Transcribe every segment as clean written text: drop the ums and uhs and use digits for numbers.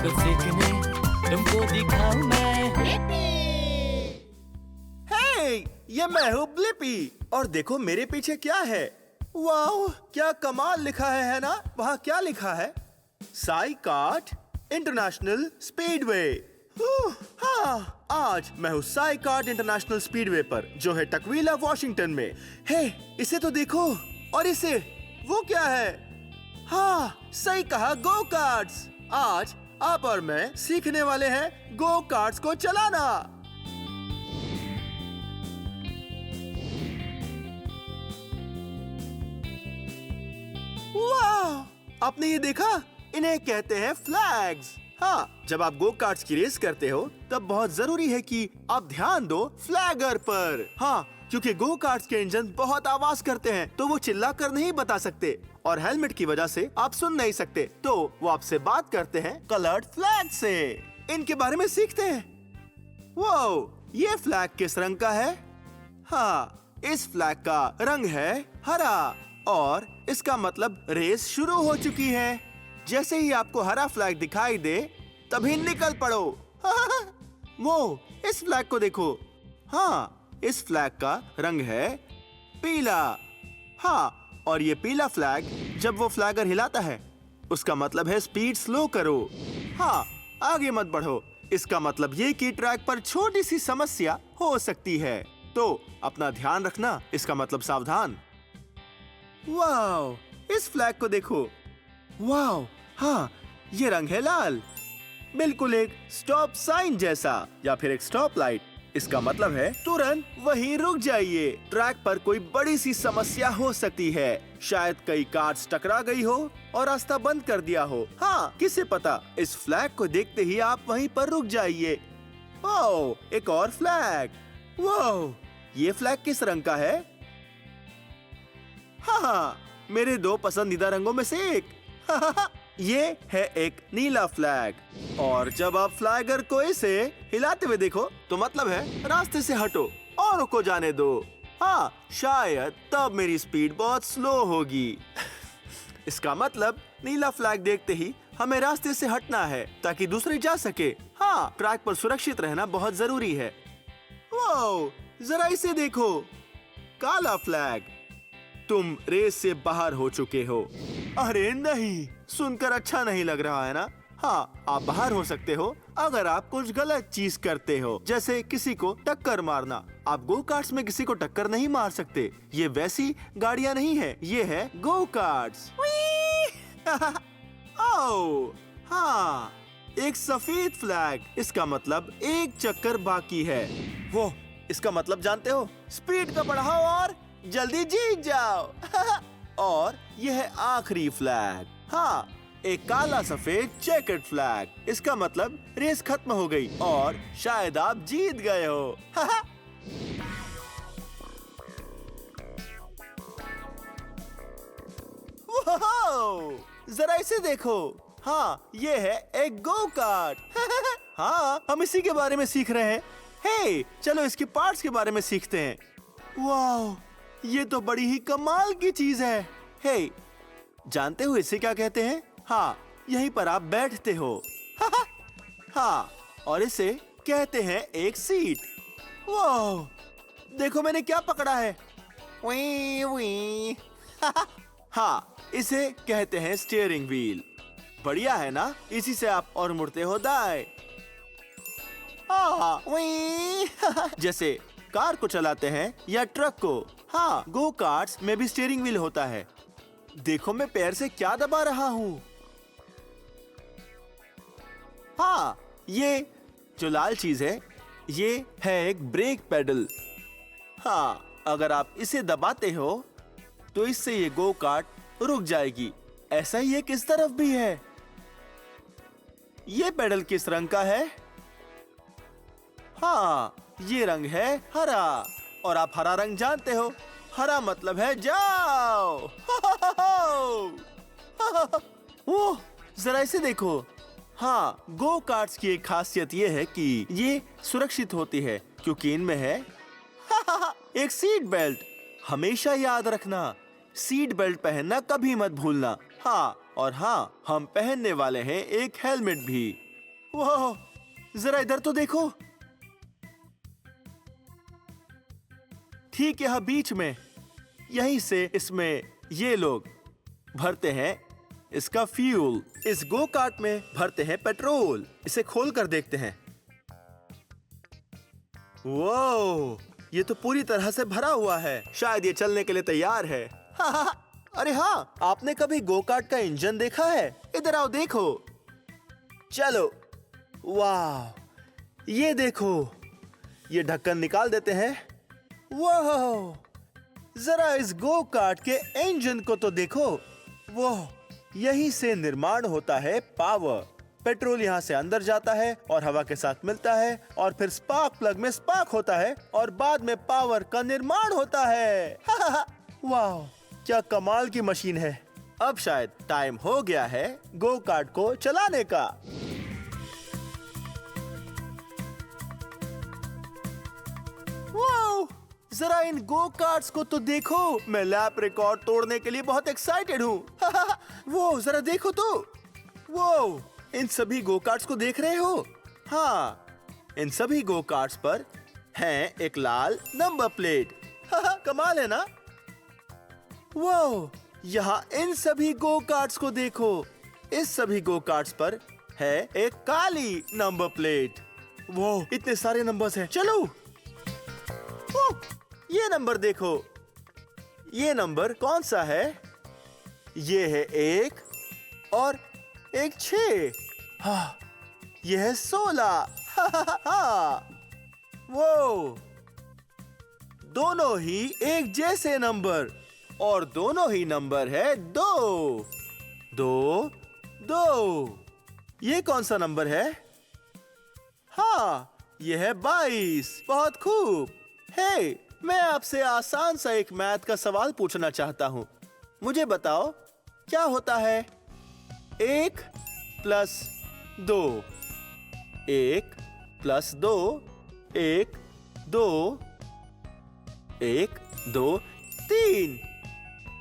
तो सीखने तुमको दिखाऊं मैं। हे, ये मैं हूँ ब्लिपी और देखो मेरे पीछे क्या है। वाह, क्या कमाल लिखा है ना? वहाँ क्या लिखा है? Sai cart international speedway. हाँ, आज मैं हूँ साई कार्ट इंटरनेशनल स्पीडवे पर, जो है टकवीला वॉशिंगटन में। हे, इसे तो देखो, और इसे, वो क्या है? हाँ, सही कहा, गो कार्ट्स। आज आप और मैं सीखने वाले हैं गो कार्ट्स को चलाना। वाह, आपने ये देखा? इन्हें कहते हैं फ्लैग्स। हाँ, जब आप गो कार्ट्स की रेस करते हो तब बहुत जरूरी है कि आप ध्यान दो फ्लैगर पर। हाँ, क्योंकि गो कार्ट्स के इंजन बहुत आवाज करते हैं, तो वो चिल्ला कर नहीं बता सकते और हेलमेट की वजह से आप सुन नहीं सकते, तो वो आपसे बात करते हैं कलर्ड फ्लैग से। इनके बारे में सीखते हैं। वो, ये फ्लैग किस रंग का है? हाँ, इस फ्लैग का रंग है हरा और इसका मतलब रेस शुरू हो चुकी है। जैसे ही आपको हरा फ्लैग दिखाई दे तभी निकल पड़ो। वो, इस फ्लैग को देखो। हाँ, इस फ्लैग का रंग है पीला। हाँ, और ये पीला फ्लैग जब वो फ्लैगर हिलाता है उसका मतलब है स्पीड स्लो करो। हाँ, आगे मत बढ़ो। इसका मतलब ये कि ट्रैक पर छोटी सी समस्या हो सकती है, तो अपना ध्यान रखना। इसका मतलब सावधान। वाओ, इस फ्लैग को देखो। वाओ, हाँ, ये रंग है लाल, बिल्कुल एक स्टॉप साइन जैसा या फिर एक स्टॉप लाइट। इसका मतलब है तुरंत वहीं रुक जाइए। ट्रैक पर कोई बड़ी सी समस्या हो सकती है, शायद कई कार्स टकरा गई हो और रास्ता बंद कर दिया हो। हाँ, किसे पता। इस फ्लैग को देखते ही आप वहीं पर रुक जाइए। ओह, एक और फ्लैग। वाह, ये फ्लैग किस रंग का है? हाँ, मेरे दो पसंदीदा रंगों में से एक। ये है एक नीला फ्लैग और जब आप फ्लैगर को इसे हिलाते हुए देखो तो मतलब है रास्ते से हटो और को जाने दो। हाँ, शायद तब मेरी स्पीड बहुत स्लो होगी। इसका मतलब नीला फ्लैग देखते ही हमें रास्ते से हटना है ताकि दूसरे जा सके। हाँ, ट्रैक पर सुरक्षित रहना बहुत जरूरी है। वाओ, जरा इसे देखो, काला फ्लैग। तुम रेस से बाहर हो चुके हो। अरे नहीं, सुनकर अच्छा नहीं लग रहा है ना? हाँ, आप बाहर हो सकते हो अगर आप कुछ गलत चीज करते हो, जैसे किसी को टक्कर मारना। आप गो कार्ट्स में किसी को टक्कर नहीं मार सकते। ये वैसी गाड़ियाँ नहीं है, ये है गो कार्ट्स। ओह, हाँ, एक सफेद फ्लैग। इसका मतलब एक चक्कर बाकी है। वो, इसका मतलब जानते हो? स्पीड का बढ़ाओ और जल्दी जीत जाओ। और यह है आखिरी फ्लैग। हाँ, एक काला सफेद चेकर्ड फ्लैग। इसका मतलब रेस खत्म हो गई और शायद आप जीत गए हो। जरा इसे देखो। हाँ, ये है एक गो कार्ट। हाँ, हम इसी के बारे में सीख रहे हैं। हे, चलो इसके पार्ट्स के बारे में सीखते हैं। वाह, ये तो बड़ी ही कमाल की चीज है। हे, जानते हो इसे क्या कहते हैं? हाँ, यहीं पर आप बैठते हो। हाँ, और इसे कहते हैं एक सीट। वाह, देखो मैंने क्या पकड़ा है। वी वी। हाँ, इसे कहते हैं स्टीयरिंग व्हील। बढ़िया है ना? इसी से आप और मुड़ते हो दाएं। जैसे कार को चलाते हैं या ट्रक को। हाँ, गो कार्ट्स में भी स्टीयरिंग व्हील होता है। देखो मैं पैर से क्या दबा रहा हूँ। हाँ, ये जो लाल चीज है ये है एक ब्रेक पेडल। हाँ, अगर आप इसे दबाते हो तो इससे ये गो कार्ट रुक जाएगी। ऐसा ही एक इस तरफ भी है। ये पेडल किस रंग का है? हाँ, ये रंग है हरा। और आप हरा रंग जानते हो, हरा मतलब है जाओ। ओह, जरा इसे देखो। हाँ, गो कार्ट्स की एक खासियत ये है कि ये सुरक्षित होती है क्योंकि इनमें है एक सीट बेल्ट। हमेशा याद रखना, सीट बेल्ट पहनना कभी मत भूलना। हाँ, और हाँ, हम पहनने वाले हैं एक हेलमेट भी। वाह, जरा इधर तो देखो। ठीक यहाँ बीच में, यहीं से इसमें ये लोग भरते हैं इसका फ्यूल। इस गो कार्ट में भरते हैं पेट्रोल। इसे खोल कर देखते हैं। वो ये तो पूरी तरह से भरा हुआ है। शायद ये चलने के लिए तैयार है। अरे हाँ, आपने कभी गो कार्ट का इंजन देखा है? इधर आओ देखो। चलो। वाह, ये देखो। ये ढक्कन निकाल देते हैं। वाह, जरा इस गो कार्ट के इंजन को तो देखो। वाह, यहीं से निर्माण होता है पावर। पेट्रोल यहाँ से अंदर जाता है और हवा के साथ मिलता है और फिर स्पार्क प्लग में स्पार्क होता है और बाद में पावर का निर्माण होता है। वाह, क्या कमाल की मशीन है। अब शायद टाइम हो गया है गो कार्ट को चलाने का। वाह, जरा इन गो कार्ट्स को तो देखो। मैं लैप रिकॉर्ड तोड़ने के लिए बहुत एक्साइटेड हूँ। वो जरा देखो तो। वो इन सभी गो कार्ट्स को देख रहे हो? हाँ, इन सभी गो कार्ट्स पर है एक लाल नंबर प्लेट। कमाल है ना? वो यहाँ इन सभी गो कार्ट्स को देखो। इस सभी गो कार्ट्स पर है एक काली नंबर प्लेट। वो इतने सारे नंबर्स हैं। चलो। ये नंबर देखो। ये नंबर कौन सा है? ये है 1 और एक 6। हाँ, ये है 16। वो दोनों ही एक जैसे नंबर और दोनों ही नंबर है 2 2 2। ये कौन सा नंबर है? हाँ, ये है 22। बहुत खूब। हे, मैं आपसे आसान सा एक मैथ का सवाल पूछना चाहता हूँ। मुझे बताओ क्या होता है 1 प्लस 2? 1 प्लस 2, 1 2 1 2 3।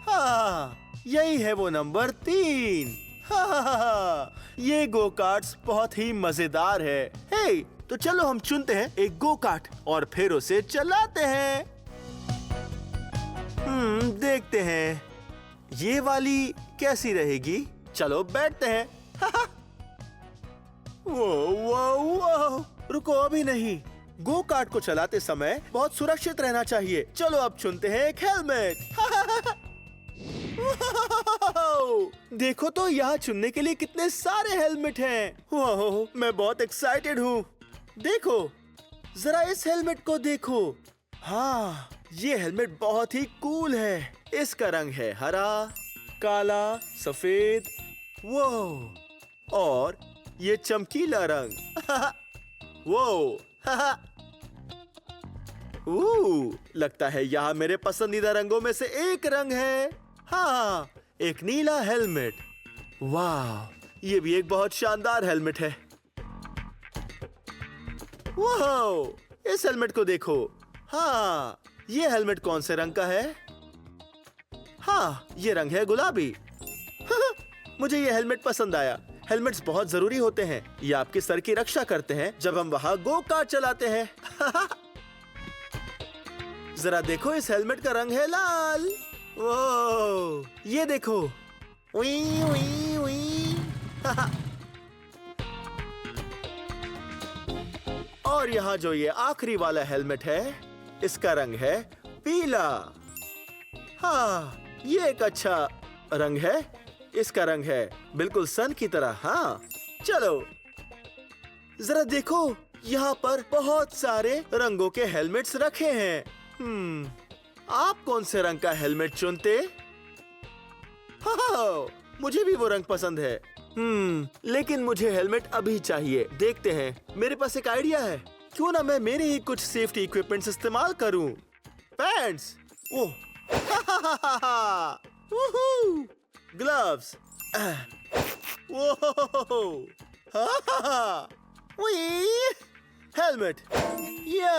हाँ, यही है वो नंबर 3। हाँ, ये गो कार्ट्स बहुत ही मजेदार है। हे, तो चलो हम चुनते हैं एक गो कार्ट और फिर उसे चलाते हैं। देखते हैं ये वाली कैसी रहेगी। चलो बैठते हैं। वो रुको, अभी नहीं। गो कार्ट को चलाते समय बहुत सुरक्षित रहना चाहिए। चलो अब चुनते हैं एक हेलमेट। देखो तो यहाँ चुनने के लिए कितने सारे हेलमेट हैं। वाह, मैं बहुत एक्साइटेड हूँ। देखो, जरा इस हेलमेट को देखो। हाँ, ये हेलमेट बहुत ही कूल है। इसका रंग है हरा, काला, सफेद, वो और ये चमकीला रंग। वो लगता है यहाँ मेरे पसंदीदा रंगों में से एक रंग है। हाँ, एक नीला हेलमेट। वाह, ये भी एक बहुत शानदार हेलमेट है। वाह, इस हेलमेट को देखो। हाँ, ये हेलमेट कौन से रंग का है? हाँ, ये रंग है गुलाबी। मुझे ये हेलमेट पसंद आया। हेलमेट्स बहुत जरूरी होते हैं। ये आपके सर की रक्षा करते हैं जब हम वहाँ गो कार्ट चलाते हैं। जरा देखो, इस हेलमेट का रंग है लाल। वो ये देखो। उई, उई, उई। और यहाँ जो ये आखिरी वाला हेलमेट है, इसका रंग है पीला। हाँ, ये एक अच्छा रंग है। इसका रंग है बिल्कुल सन की तरह। हाँ, चलो जरा देखो, यहाँ पर बहुत सारे रंगों के हेलमेट्स रखे हैं। आप कौन से रंग का हेलमेट चुनते? हाँ, मुझे भी वो रंग पसंद है। लेकिन मुझे हेलमेट अभी चाहिए। देखते हैं, मेरे पास एक आइडिया है। क्यों ना मैं मेरे ही कुछ सेफ्टी इक्विपमेंट्स इस्तेमाल करूं। पैंट्स, ओह, ग्लव्स, हेलमेट। या,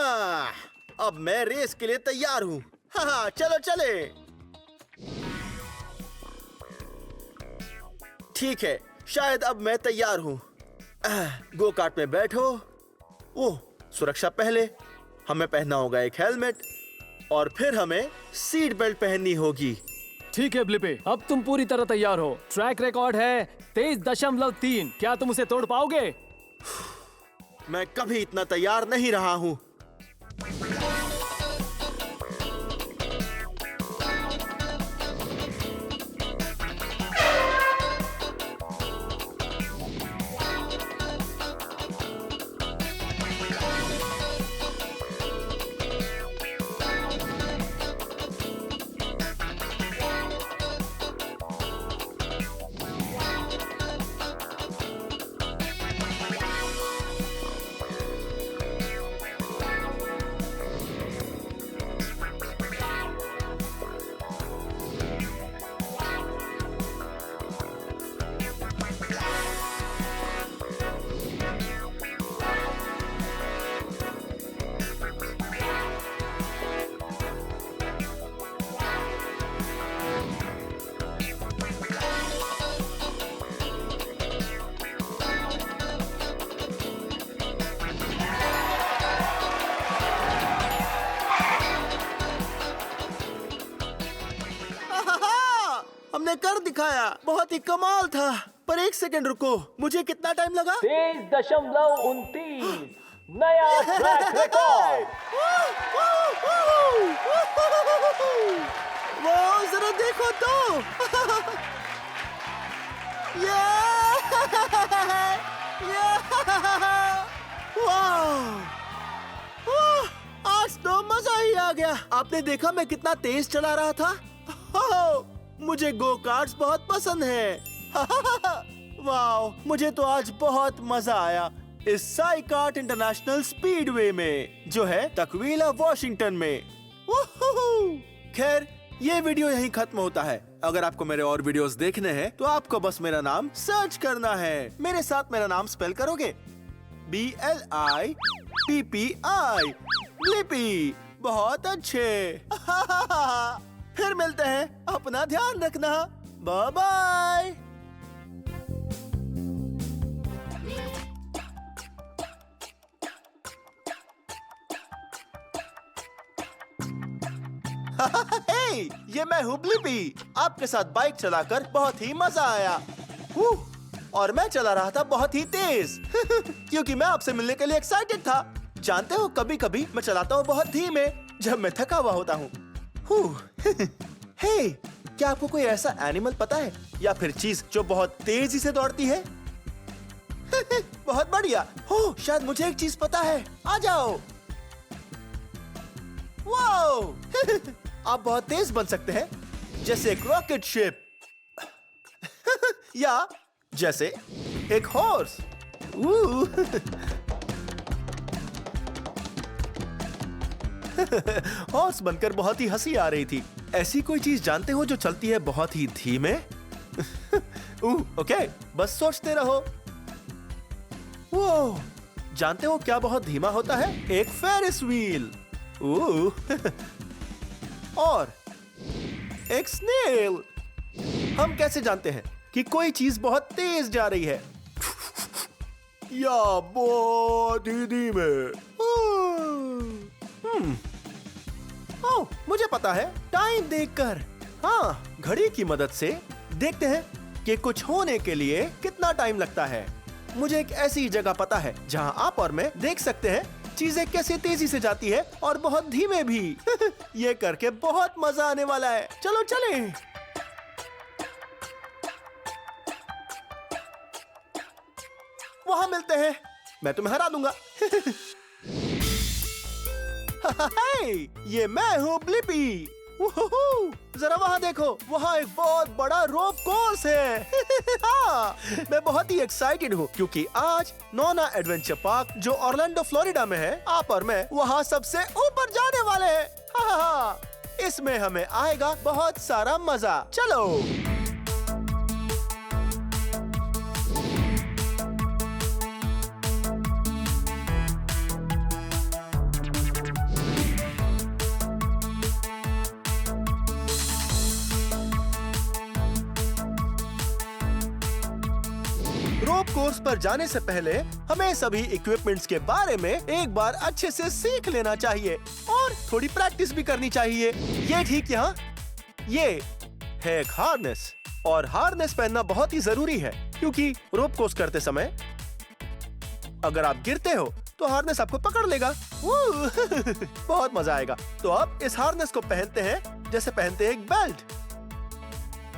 अब मैं रेस के लिए तैयार हूँ। चलो चले। ठीक है, शायद अब मैं तैयार हूँ। गो कार्ट में बैठो। ओह, सुरक्षा पहले हमें पहनना होगा एक हेलमेट और फिर हमें सीट बेल्ट पहननी होगी। ठीक है ब्लिपी, अब तुम पूरी तरह तैयार हो। ट्रैक रिकॉर्ड है 23.3। क्या तुम उसे तोड़ पाओगे? मैं कभी इतना तैयार नहीं रहा हूँ। हमने कर दिखाया, बहुत ही कमाल था। पर एक सेकंड रुको, मुझे कितना टाइम लगा? 23.29 नया ट्रैक रिकॉर्ड। वो जरा देखो तो। आज तो मजा ही आ गया। आपने देखा मैं कितना तेज चला रहा था? मुझे गो कार्ट्स बहुत पसंद है। वाओ, मुझे तो आज बहुत मजा आया इस साई कार्ट इंटरनेशनल स्पीडवे में, जो है तकवीला वॉशिंगटन में। खैर, ये वीडियो यहीं खत्म होता है। अगर आपको मेरे और वीडियोस देखने हैं तो आपको बस मेरा नाम सर्च करना है। मेरे साथ मेरा नाम स्पेल करोगे, BLIPPI, ब्लिपी। बहुत अच्छे। फिर मिलते हैं, अपना ध्यान रखना। Bye bye. ये मैं हूँ ब्लिपी। आपके साथ बाइक चलाकर बहुत ही मजा आया। और मैं चला रहा था बहुत ही तेज क्योंकि मैं आपसे मिलने के लिए एक्साइटेड था। जानते हो, कभी कभी मैं चलाता हूँ बहुत धीमे जब मैं थका हुआ होता हूँ। हे, क्या आपको कोई ऐसा एनिमल पता है या फिर चीज जो बहुत तेजी से दौड़ती है? बहुत बढ़िया। हो, शायद मुझे एक चीज पता है। आ जाओ। वाओ! आप बहुत तेज बन सकते हैं, जैसे एक रॉकेट शिप या जैसे एक हॉर्स। हॉर्स बनकर बहुत ही हंसी आ रही थी। ऐसी कोई चीज जानते हो जो चलती है बहुत ही धीमे? ओके, बस सोचते रहो। वो जानते हो क्या बहुत धीमा होता है? एक फेरिस व्हील। और एक स्नेल। हम कैसे जानते हैं कि कोई चीज बहुत तेज जा रही है या बहुत ही धीमे? मुझे पता है, टाइम देखकर। हाँ, घड़ी की मदद से देखते हैं कि कुछ होने के लिए कितना टाइम लगता है। मुझे एक ऐसी जगह पता है जहाँ आप और मैं देख सकते हैं चीजें कैसे तेजी से जाती है और बहुत धीमे भी। ये करके बहुत मजा आने वाला है। चलो चलें। वहां मिलते हैं, मैं तुम्हें हरा दूंगा। ये मैं हूँ ब्लिपी। जरा वहाँ देखो, वहाँ एक बहुत बड़ा रोप कोर्स है। हाँ, मैं बहुत ही एक्साइटेड हूँ क्योंकि आज नोना एडवेंचर पार्क जो ऑरलैंडो फ्लोरिडा में है, आप और मैं वहाँ सबसे ऊपर जाने वाले हैं। हाँ, इसमें हमें आएगा बहुत सारा मजा। चलो। रोप कोर्स पर जाने से पहले हमें सभी इक्विपमेंट्स के बारे में एक बार अच्छे से सीख लेना चाहिए और थोड़ी प्रैक्टिस भी करनी चाहिए। ये ठीक यहाँ, ये है एक हार्नेस और हार्नेस पहनना बहुत ही जरूरी है क्योंकि रोप कोर्स करते समय अगर आप गिरते हो तो हार्नेस आपको पकड़ लेगा। बहुत मजा आएगा। तो अब इस हार्नेस को पहनते हैं जैसे पहनते हैं एक बेल्ट।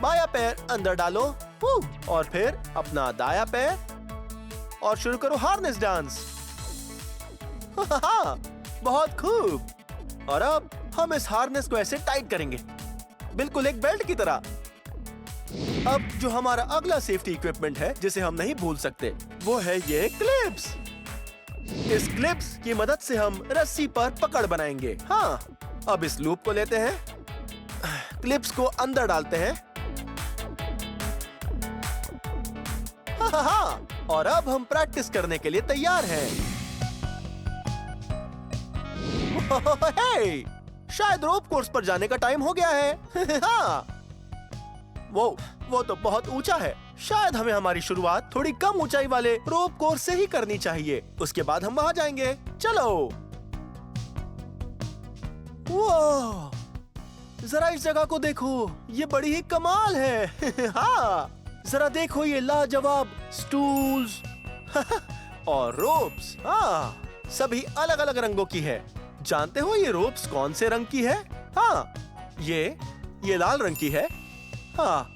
बायां पैर अंदर डालो और फिर अपना दायां पैर और शुरू करो हार्नेस डांस। बहुत खूब। और अब हम इस हार्नेस को ऐसे टाइट करेंगे, बिल्कुल एक बेल्ट की तरह। अब जो हमारा अगला सेफ्टी इक्विपमेंट है जिसे हम नहीं भूल सकते वो है ये क्लिप्स। इस क्लिप्स की मदद से हम रस्सी पर पकड़ बनाएंगे। हाँ, अब इस लूप को लेते हैं, क्लिप्स को अंदर डालते हैं। हाँ, और अब हम प्रैक्टिस करने के लिए तैयार हैं। हे, शायद रोप कोर्स पर जाने का टाइम हो गया है। हाँ, वो तो बहुत ऊंचा है। शायद हमें हमारी शुरुआत थोड़ी कम ऊंचाई वाले रोप कोर्स से ही करनी चाहिए, उसके बाद हम वहां जाएंगे। चलो। वो जरा इस जगह को देखो, ये बड़ी ही कमाल है। हाँ, जरा देखो ये लाजवाब स्टूल्स और रोप्स। हाँ, सभी अलग अलग रंगों की है। जानते हो ये रोप्स कौन से रंग की है? हाँ, ये लाल रंग की है। हाँ,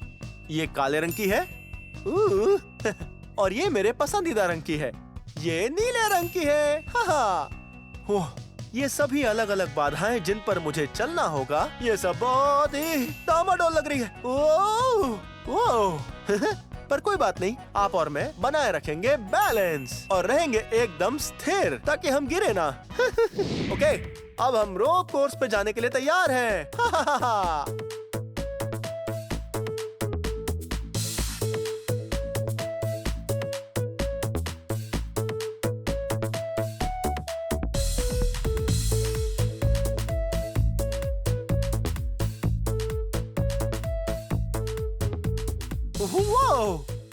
ये काले रंग की है। और ये मेरे पसंदीदा रंग की है, ये नीले रंग की है। हाँ, ये सभी अलग अलग बाधाएं जिन पर मुझे चलना होगा। ये सब बहुत ही डामाडोल लग रही है। ओह, पर कोई बात नहीं, आप और मैं बनाए रखेंगे बैलेंस और रहेंगे एकदम स्थिर ताकि हम गिरे ना। ओके, अब हम रोप कोर्स पे जाने के लिए तैयार हैं।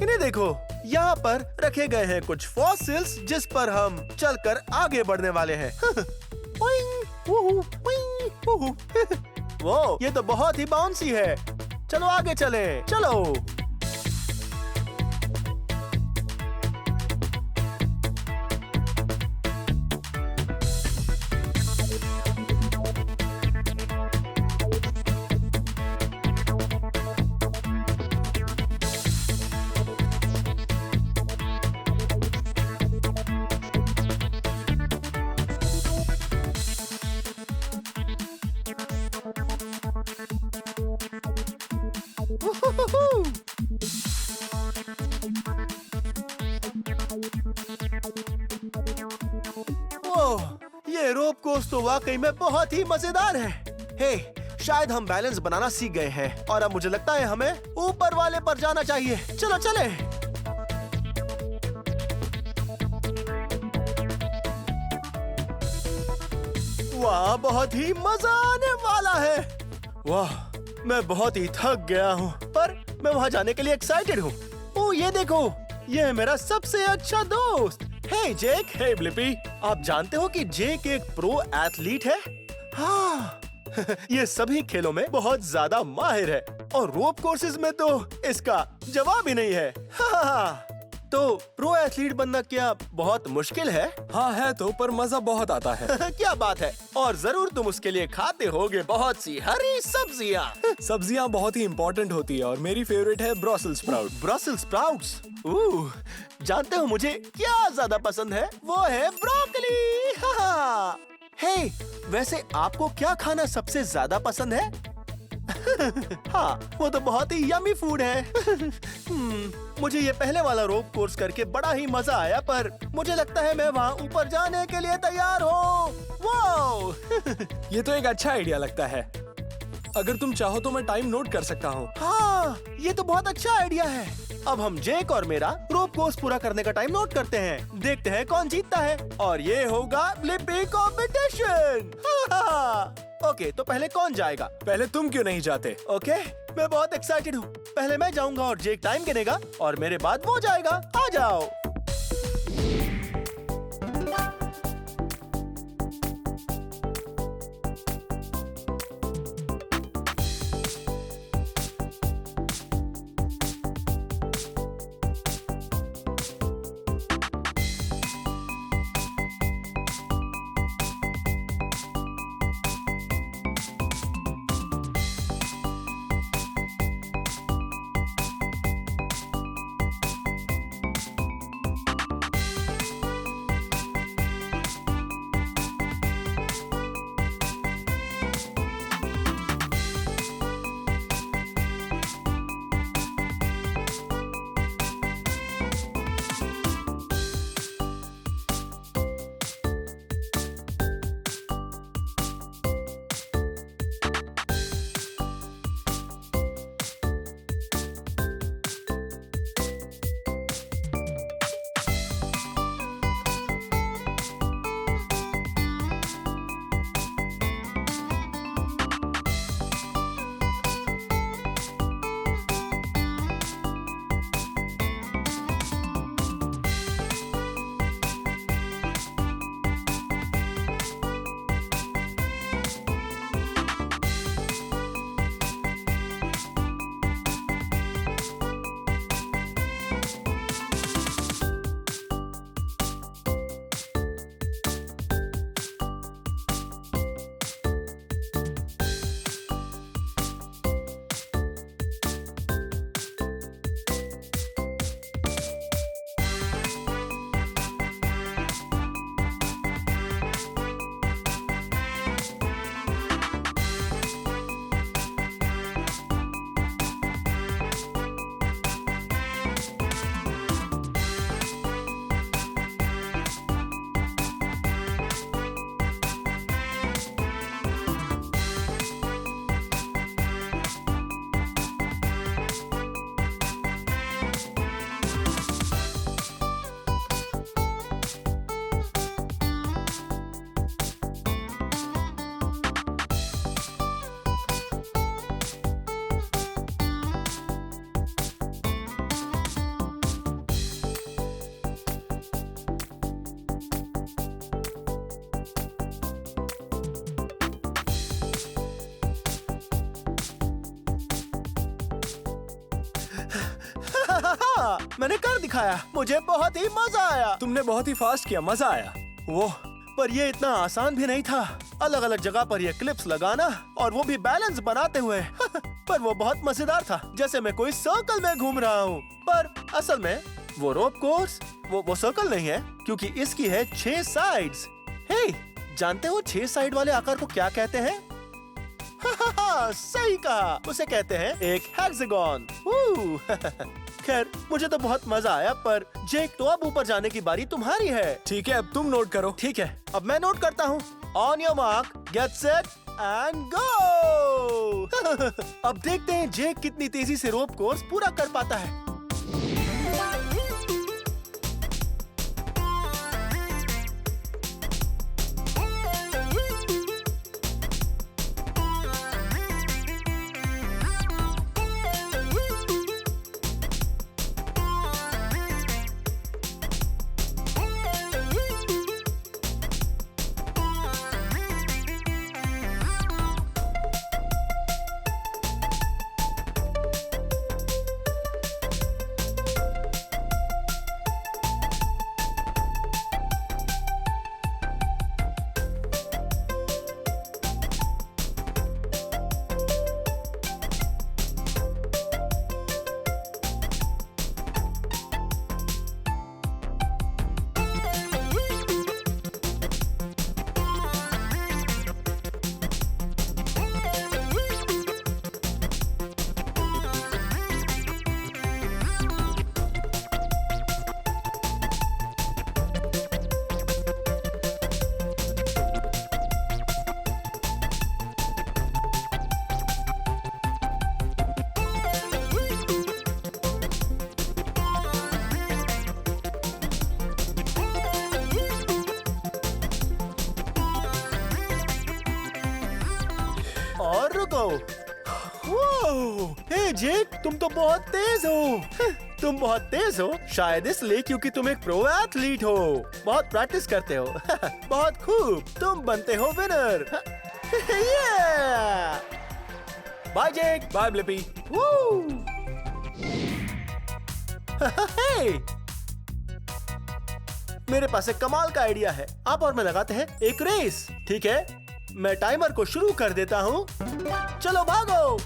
इन्हें देखो, यहाँ पर रखे गए हैं कुछ फॉसिल्स जिस पर हम चलकर आगे बढ़ने वाले हैं। वो ये तो बहुत ही बाउंसी है। चलो आगे चलें, चलो। ये रोप कोर्स तो वाकई में बहुत ही मजेदार है। हे, शायद हम बैलेंस बनाना सीख गए हैं और अब मुझे लगता है हमें ऊपर वाले पर जाना चाहिए। चलो चले। वाह, बहुत ही मजा आने वाला है। वाह, मैं बहुत ही थक गया हूँ पर मैं वहाँ जाने के लिए एक्साइटेड हूँ। ओह, ये देखो, ये है मेरा सबसे अच्छा दोस्त। हे जेक। हे ब्लिपी, आप जानते हो कि जेक एक प्रो एथलीट है? हाँ, ये सभी खेलों में बहुत ज्यादा माहिर है और रोप कोर्सेज में तो इसका जवाब ही नहीं है। हाँ, तो प्रो एथलीट बनना क्या बहुत मुश्किल है? हाँ है तो, पर मजा बहुत आता है। क्या बात है। और जरूर तुम उसके लिए खाते होगे बहुत सी हरी सब्जियाँ। सब्जियाँ बहुत ही इम्पोर्टेंट होती है और मेरी फेवरेट है ब्रसेल्स स्प्राउट। Brussels sprouts. जानते हो मुझे क्या ज्यादा पसंद है? वो है ब्रोकली। हे, वैसे आपको क्या खाना सबसे ज्यादा पसंद है? हाँ, वो तो बहुत ही यमी फूड है। मुझे ये पहले वाला रोप कोर्स करके बड़ा ही मजा आया, पर मुझे लगता है मैं वहाँ ऊपर जाने के लिए तैयार हूँ। वो ये तो एक अच्छा आइडिया लगता है। अगर तुम चाहो तो मैं टाइम नोट कर सकता हूँ। हाँ, ये तो बहुत अच्छा आइडिया है। अब हम जेक और मेरा रोप कोर्स पूरा करने का टाइम नोट करते हैं। देखते हैं कौन जीतता है और ये होगा ब्लिपी कॉम्पिटिशन। ओके, तो पहले कौन जाएगा? पहले तुम क्यों नहीं जाते? ओके, मैं बहुत एक्साइटेड हूँ। पहले मैं जाऊंगा और जेक टाइम गिनेगा और मेरे बाद वो जाएगा। आ जाओ। मैंने कर दिखाया। मुझे बहुत ही मजा आया। तुमने बहुत ही फास्ट किया, मजा आया। वो पर ये इतना आसान भी नहीं था। अलग अलग जगह पर ये क्लिप्स लगाना और वो भी बैलेंस बनाते हुए पर वो बहुत मजेदार था, जैसे मैं कोई सर्कल में घूम रहा हूँ। पर असल में वो रोप कोर्स वो सर्कल नहीं है, क्योंकि इसकी है 6 साइड्स। हे, जानते हो 6 साइड वाले आकार को क्या कहते हैं? सही कहा, उसे कहते हैं एक हेक्सागन। खैर, मुझे तो बहुत मजा आया, पर जेक, तो अब ऊपर जाने की बारी तुम्हारी है। ठीक है, अब तुम नोट करो। ठीक है, अब मैं नोट करता हूँ। On your mark, get set and go. अब देखते हैं जेक कितनी तेजी से रोप कोर्स पूरा कर पाता है। रुको। हे जेक, तुम तो बहुत तेज हो। तुम बहुत तेज हो शायद इसलिए क्योंकि तुम एक प्रो एथलीट हो, बहुत प्रैक्टिस करते हो। बहुत खूब, तुम बनते हो winner. Bye Jake. Bye Blippi. Hey! मेरे पास एक कमाल का आइडिया है। आप और मैं लगाते हैं एक रेस, ठीक है? मैं टाइमर को शुरू कर देता हूँ। चलो भागो।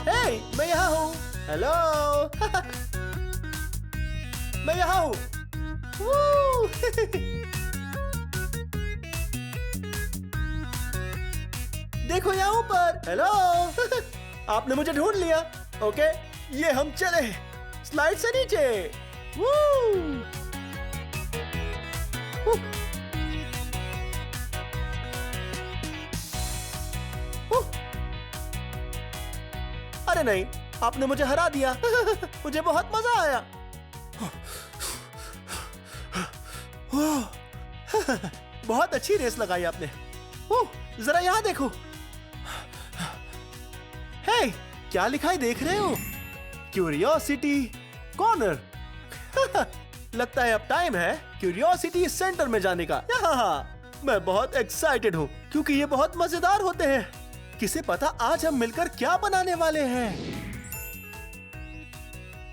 हे, मैं यहाँ हूँ। हेलो। मैं यहाँ हूँ। Woo! देखो यहाँ ऊपर। हेलो। आपने मुझे ढूंढ लिया। ओके, ये हम चले स्लाइड से नीचे। Woo! Woo! Woo! अरे नहीं, आपने मुझे हरा दिया। मुझे बहुत मजा आया। बहुत अच्छी रेस लगाई आपने। जरा यहाँ देखो। हे, क्या लिखा है देख रहे हो? Curiosity corner. लगता है अब टाइम है क्यूरियोसिटी सेंटर में जाने का। यहाँ मैं बहुत एक्साइटेड हूँ क्योंकि ये बहुत मजेदार होते हैं। किसे पता आज हम मिलकर क्या बनाने वाले हैं?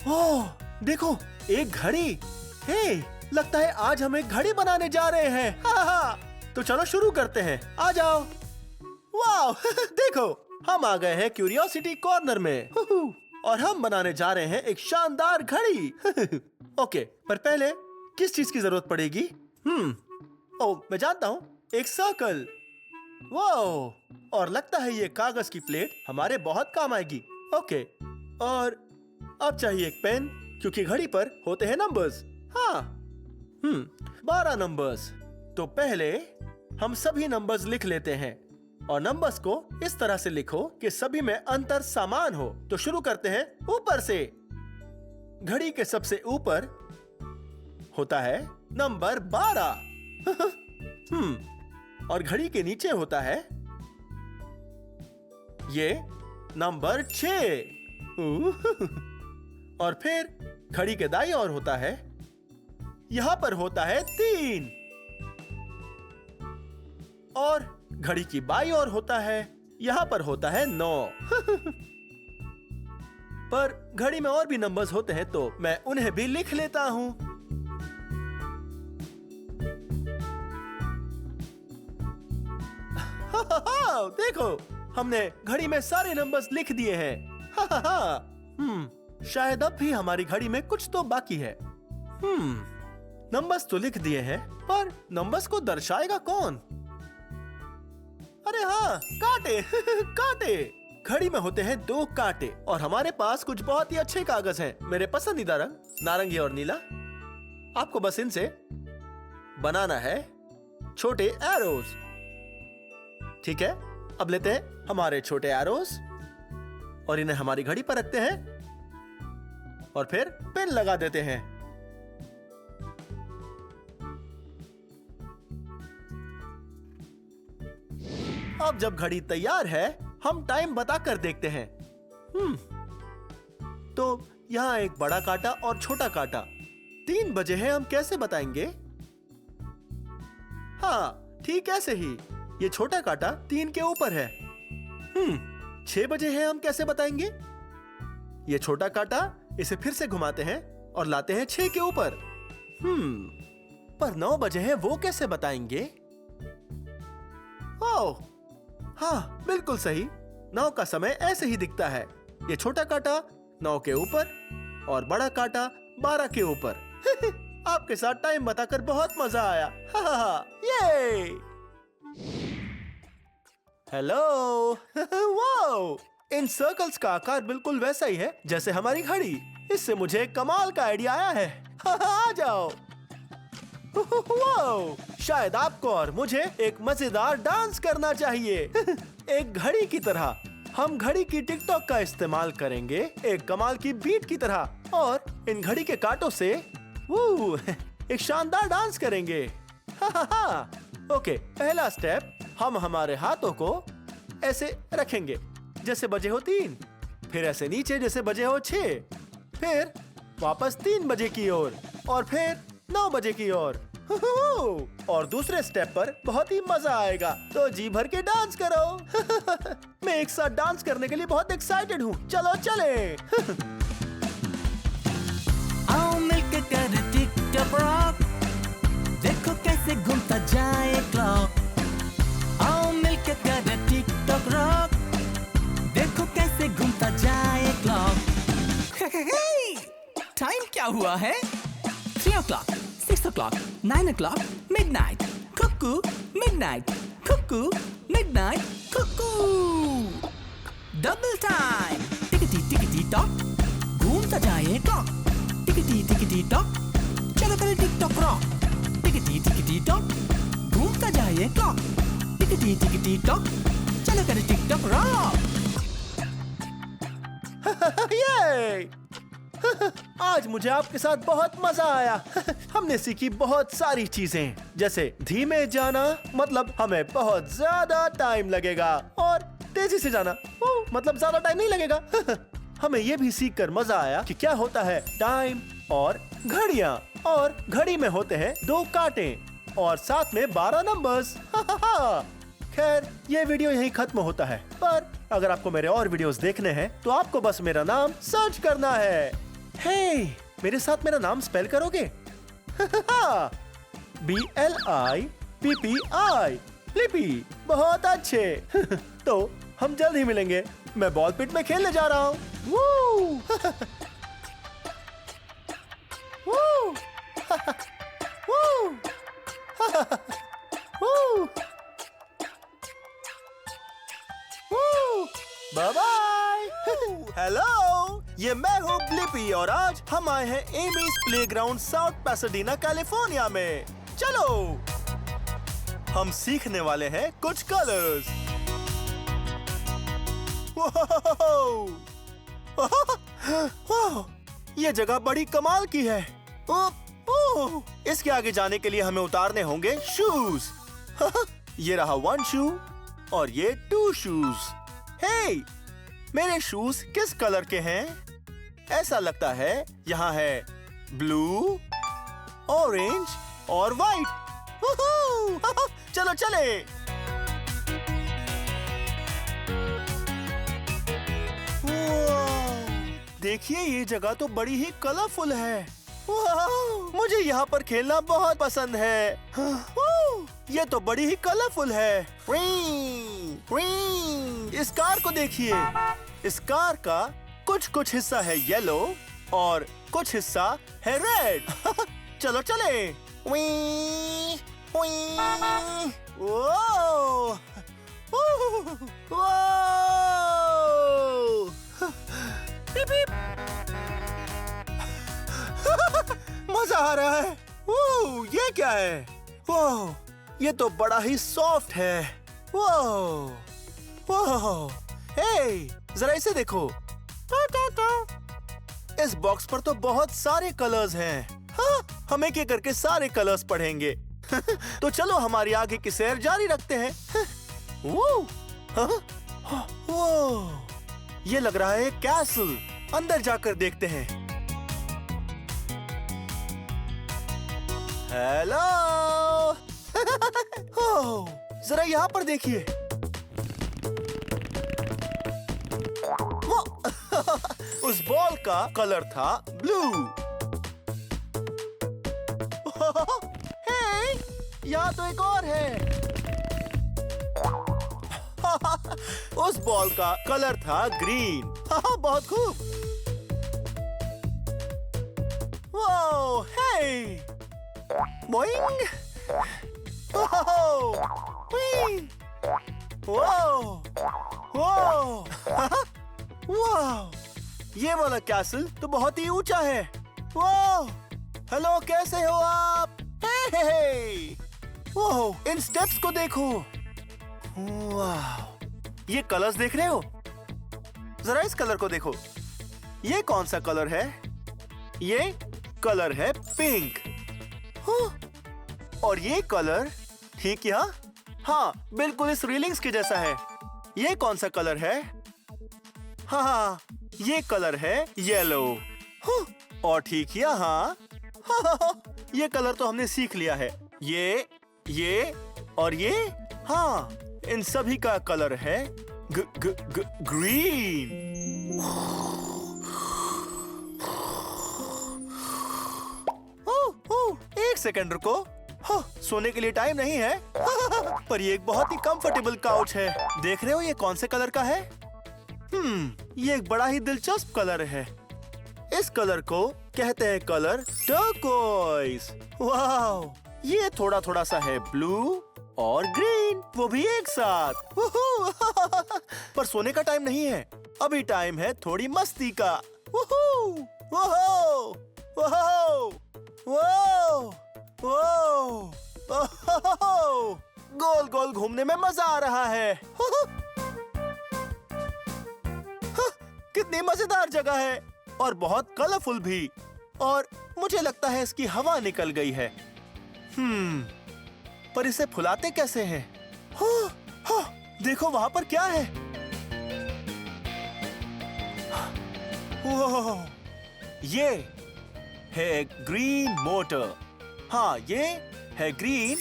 ओह, देखो एक घड़ी। हे, लगता है आज हम एक घड़ी बनाने जा रहे हैं। तो चलो शुरू करते हैं। आ जाओ। वाह, देखो हम आ गए हैं क्यूरियोसिटी कॉर्नर में और हम बनाने जा रहे हैं एक शानदार घड़ी। ओके, पर पहले किस चीज की जरूरत पड़ेगी? ओह, मैं जानता हूँ, एक सर्कल। वाह, और लगता है ये कागज की प्लेट हमारे बहुत काम आएगी। ओके, और अब चाहिए एक पेन क्योंकि घड़ी पर होते हैं नंबर्स। हाँ, 12 नंबर्स। तो पहले हम सभी नंबर्स लिख लेते हैं और नंबर्स को इस तरह से लिखो कि सभी में अंतर समान हो। तो शुरू करते हैं ऊपर से। घड़ी के सबसे ऊपर होता है नंबर 12। और घड़ी के नीचे होता है ये नंबर 6। और फिर घड़ी के दाईं ओर होता है, यहां पर होता है 3। और घड़ी की बाईं ओर होता है, यहां पर होता है 9। पर घड़ी में और भी नंबर्स होते हैं तो मैं उन्हें भी लिख लेता हूं। देखो, हमने घड़ी में सारे नंबर्स लिख दिए हैं। शायद अब भी हमारी घड़ी में कुछ तो बाकी है। नंबर्स तो लिख दिए हैं, पर नंबर्स को दर्शाएगा कौन? अरे हाँ, कांटे। कांटे। घड़ी में होते हैं 2 कांटे और हमारे पास कुछ बहुत ही अच्छे कागज हैं। मेरे पसंदीदा रंग नारंगी और नीला। आपको बस इनसे बनाना है छोटे एरोज। ठीक है, अब लेते हैं हमारे छोटे एरोज और इन्हें हमारी घड़ी पर रखते हैं और फिर पिन लगा देते हैं। अब जब घड़ी तैयार है, हम टाइम बताकर देखते हैं। तो यहाँ एक बड़ा कांटा और छोटा कांटा। 3 बजे हैं, हम कैसे बताएंगे? हाँ, ठीक ऐसे ही। ये छोटा कांटा 3 के ऊपर है। 6 बजे हैं, हम कैसे बताएंगे? ये छोटा कांटा, इसे फिर से घुमाते हैं और लाते हैं 6 के ऊपर। पर 9 बजे हैं, वो कैसे बताएंगे? ओह, हाँ, बिल्कुल सही। 9 का समय ऐसे ही दिखता है। ये छोटा कांटा 9 के ऊपर और बड़ा कांटा 12 के ऊपर। आपके साथ टाइम बताकर बहुत मजा आया। ये हेलो। वाओ, इन सर्कल्स का आकार बिल्कुल वैसा ही है जैसे हमारी घड़ी। इससे मुझे कमाल का आइडिया आया है। आ जाओ। वाओ, शायद आपको और मुझे एक मजेदार डांस करना चाहिए। एक घड़ी की तरह। हम घड़ी की टिकटॉक का इस्तेमाल करेंगे एक कमाल की बीट की तरह और इन घड़ी के कांटों से एक शानदार डांस करेंगे। ओके, पहला स्टेप, हम हमारे हाथों को ऐसे रखेंगे जैसे बजे हो 3, फिर ऐसे नीचे जैसे बजे हो 6, फिर वापस 3 बजे की ओर और फिर 9 बजे की ओर। और दूसरे स्टेप पर बहुत ही मजा आएगा, तो जी भर के डांस करो। मैं एक साथ डांस करने के लिए बहुत एक्साइटेड हूँ। चलो चले। आओ मिलके करें टिक टॉक रॉक, देखो कैसे घूमता जाए क्लॉक। आओ मिलके करें टिक टॉक रॉक, देखो कैसे घूमता जाए क्लॉक। टाइम क्या हुआ है? 3 o'clock, 6 o'clock, 9 o'clock, midnight, cuckoo, midnight, cuckoo, midnight, cuckoo. Double time. Tickety tock, घूमता जाए clock. Tickety tock, चलो करें टिक-टॉक रॉक. Tickety tock, घूमता जाए clock. Tickety tock, चलो करें टिक-टॉक रॉक. ये आज मुझे आपके साथ बहुत मजा आया। हमने सीखी बहुत सारी चीजें, जैसे धीमे जाना मतलब हमें बहुत ज्यादा टाइम लगेगा और तेजी से जाना मतलब ज्यादा टाइम नहीं लगेगा। हमें ये भी सीख कर मजा आया कि क्या होता है टाइम और घड़ियां, और घड़ी में होते हैं 2 कांटे और साथ में 12 नंबर्स। खैर, ये वीडियो यहीं खत्म होता है, पर अगर आपको मेरे और वीडियोस देखने हैं तो आपको बस मेरा नाम सर्च करना है। हे, मेरे साथ मेरा नाम स्पेल करोगे? BLIPPI, लिपि। बहुत अच्छे। तो हम जल्द ही मिलेंगे। मैं बॉल पिट में खेलने जा रहा हूँ। Bye bye. हेलो, ये मैं हूँ ब्लिपी और आज हम आए हैं एमीज प्लेग्राउंड साउथ पैसाडीना कैलिफोर्निया में। चलो, हम सीखने वाले हैं कुछ कलर्स। ये जगह बड़ी कमाल की है। इसके आगे जाने के लिए हमें उतारने होंगे शूज। ये रहा 1 शू और ये 2 शूज। हे, मेरे शूज किस कलर के हैं? ऐसा लगता है यहाँ है ब्लू, ऑरेंज और व्हाइट। चलो चले। देखिए, ये जगह तो बड़ी ही कलरफुल है। मुझे यहाँ पर खेलना बहुत पसंद है। ये तो बड़ी ही कलरफुल है। इस कार को देखिए। इस कार का कुछ हिस्सा है येलो और कुछ हिस्सा है रेड। चलो चले। मजा आ रहा है। ये क्या है? ये तो बड़ा ही सॉफ्ट है। हे, जरा इसे देखो। इस बॉक्स पर तो बहुत सारे कलर्स हैं। हम एक एक करके सारे कलर्स पढ़ेंगे। तो चलो हमारी आगे की सैर जारी रखते हैं। ये लग रहा है कैसल। अंदर जाकर देखते हैं। हेलो। जरा यहाँ पर देखिए। उस बॉल का कलर था ब्लू। हे, यहाँ तो एक और है। उस बॉल का कलर था ग्रीन। बहुत खूब। हे, बोइंग। ये वाला कैसल तो बहुत ही ऊंचा है। हेलो, कैसे हो आप? इन स्टेप्स को देखो। ये कलर्स देख रहे हो? जरा इस कलर को देखो, ये कौन सा कलर है? ये कलर है पिंक। और ये कलर ठीक यहाँ, हाँ बिल्कुल इस रीलिंग्स के जैसा है। ये कौन सा कलर है? हाँ, ये कलर है येलो। और ठीक यहाँ, ये कलर तो हमने सीख लिया है। ये और ये, हाँ इन सभी का कलर है ग्रीन। एक सेकंड रुको, सोने के लिए टाइम नहीं है। पर ये एक बहुत ही कंफर्टेबल काउच है। देख रहे हो ये कौन से कलर का है? ये एक बड़ा ही दिलचस्प कलर है। इस कलर को कहते हैं कलर टर्कोइज। वाह, ये थोड़ा थोड़ा सा है ब्लू और ग्रीन, वो भी एक साथ। पर सोने का टाइम नहीं है, अभी टाइम है थोड़ी मस्ती का। गोल गोल घूमने में मजा आ रहा है। कितनी मजेदार जगह है और बहुत कलरफुल भी। और मुझे लगता है इसकी हवा निकल गई है। पर इसे फुलाते कैसे हैं? देखो वहां पर क्या है? ये है ग्रीन मोटर। हाँ, ये है ग्रीन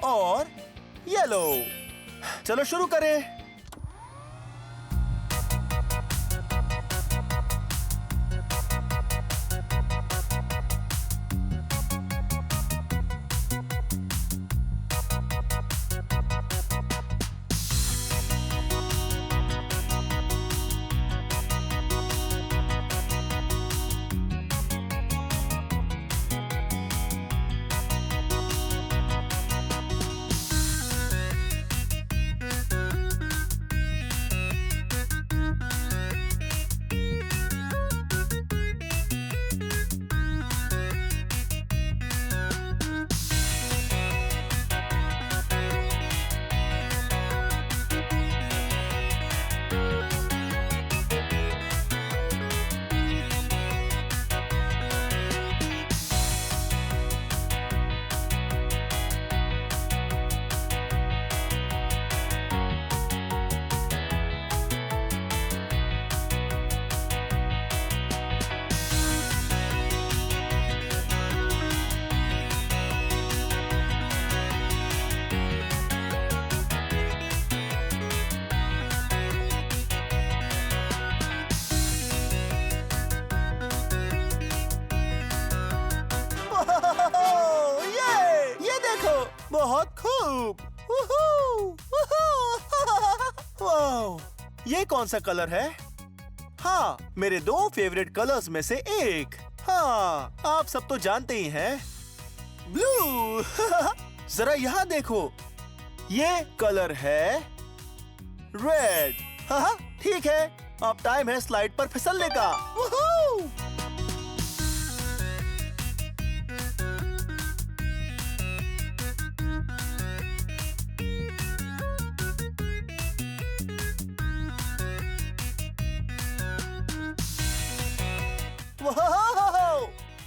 और येलो। चलो शुरू करें। बहुत खूब। वाह, ये कौन सा कलर है? हाँ, मेरे 2 फेवरेट कलर्स में से एक। हाँ, आप सब तो जानते ही हैं, ब्लू। जरा यहाँ देखो, ये कलर है रेड। हाँ, ठीक है, अब टाइम है स्लाइड पर फिसलने का।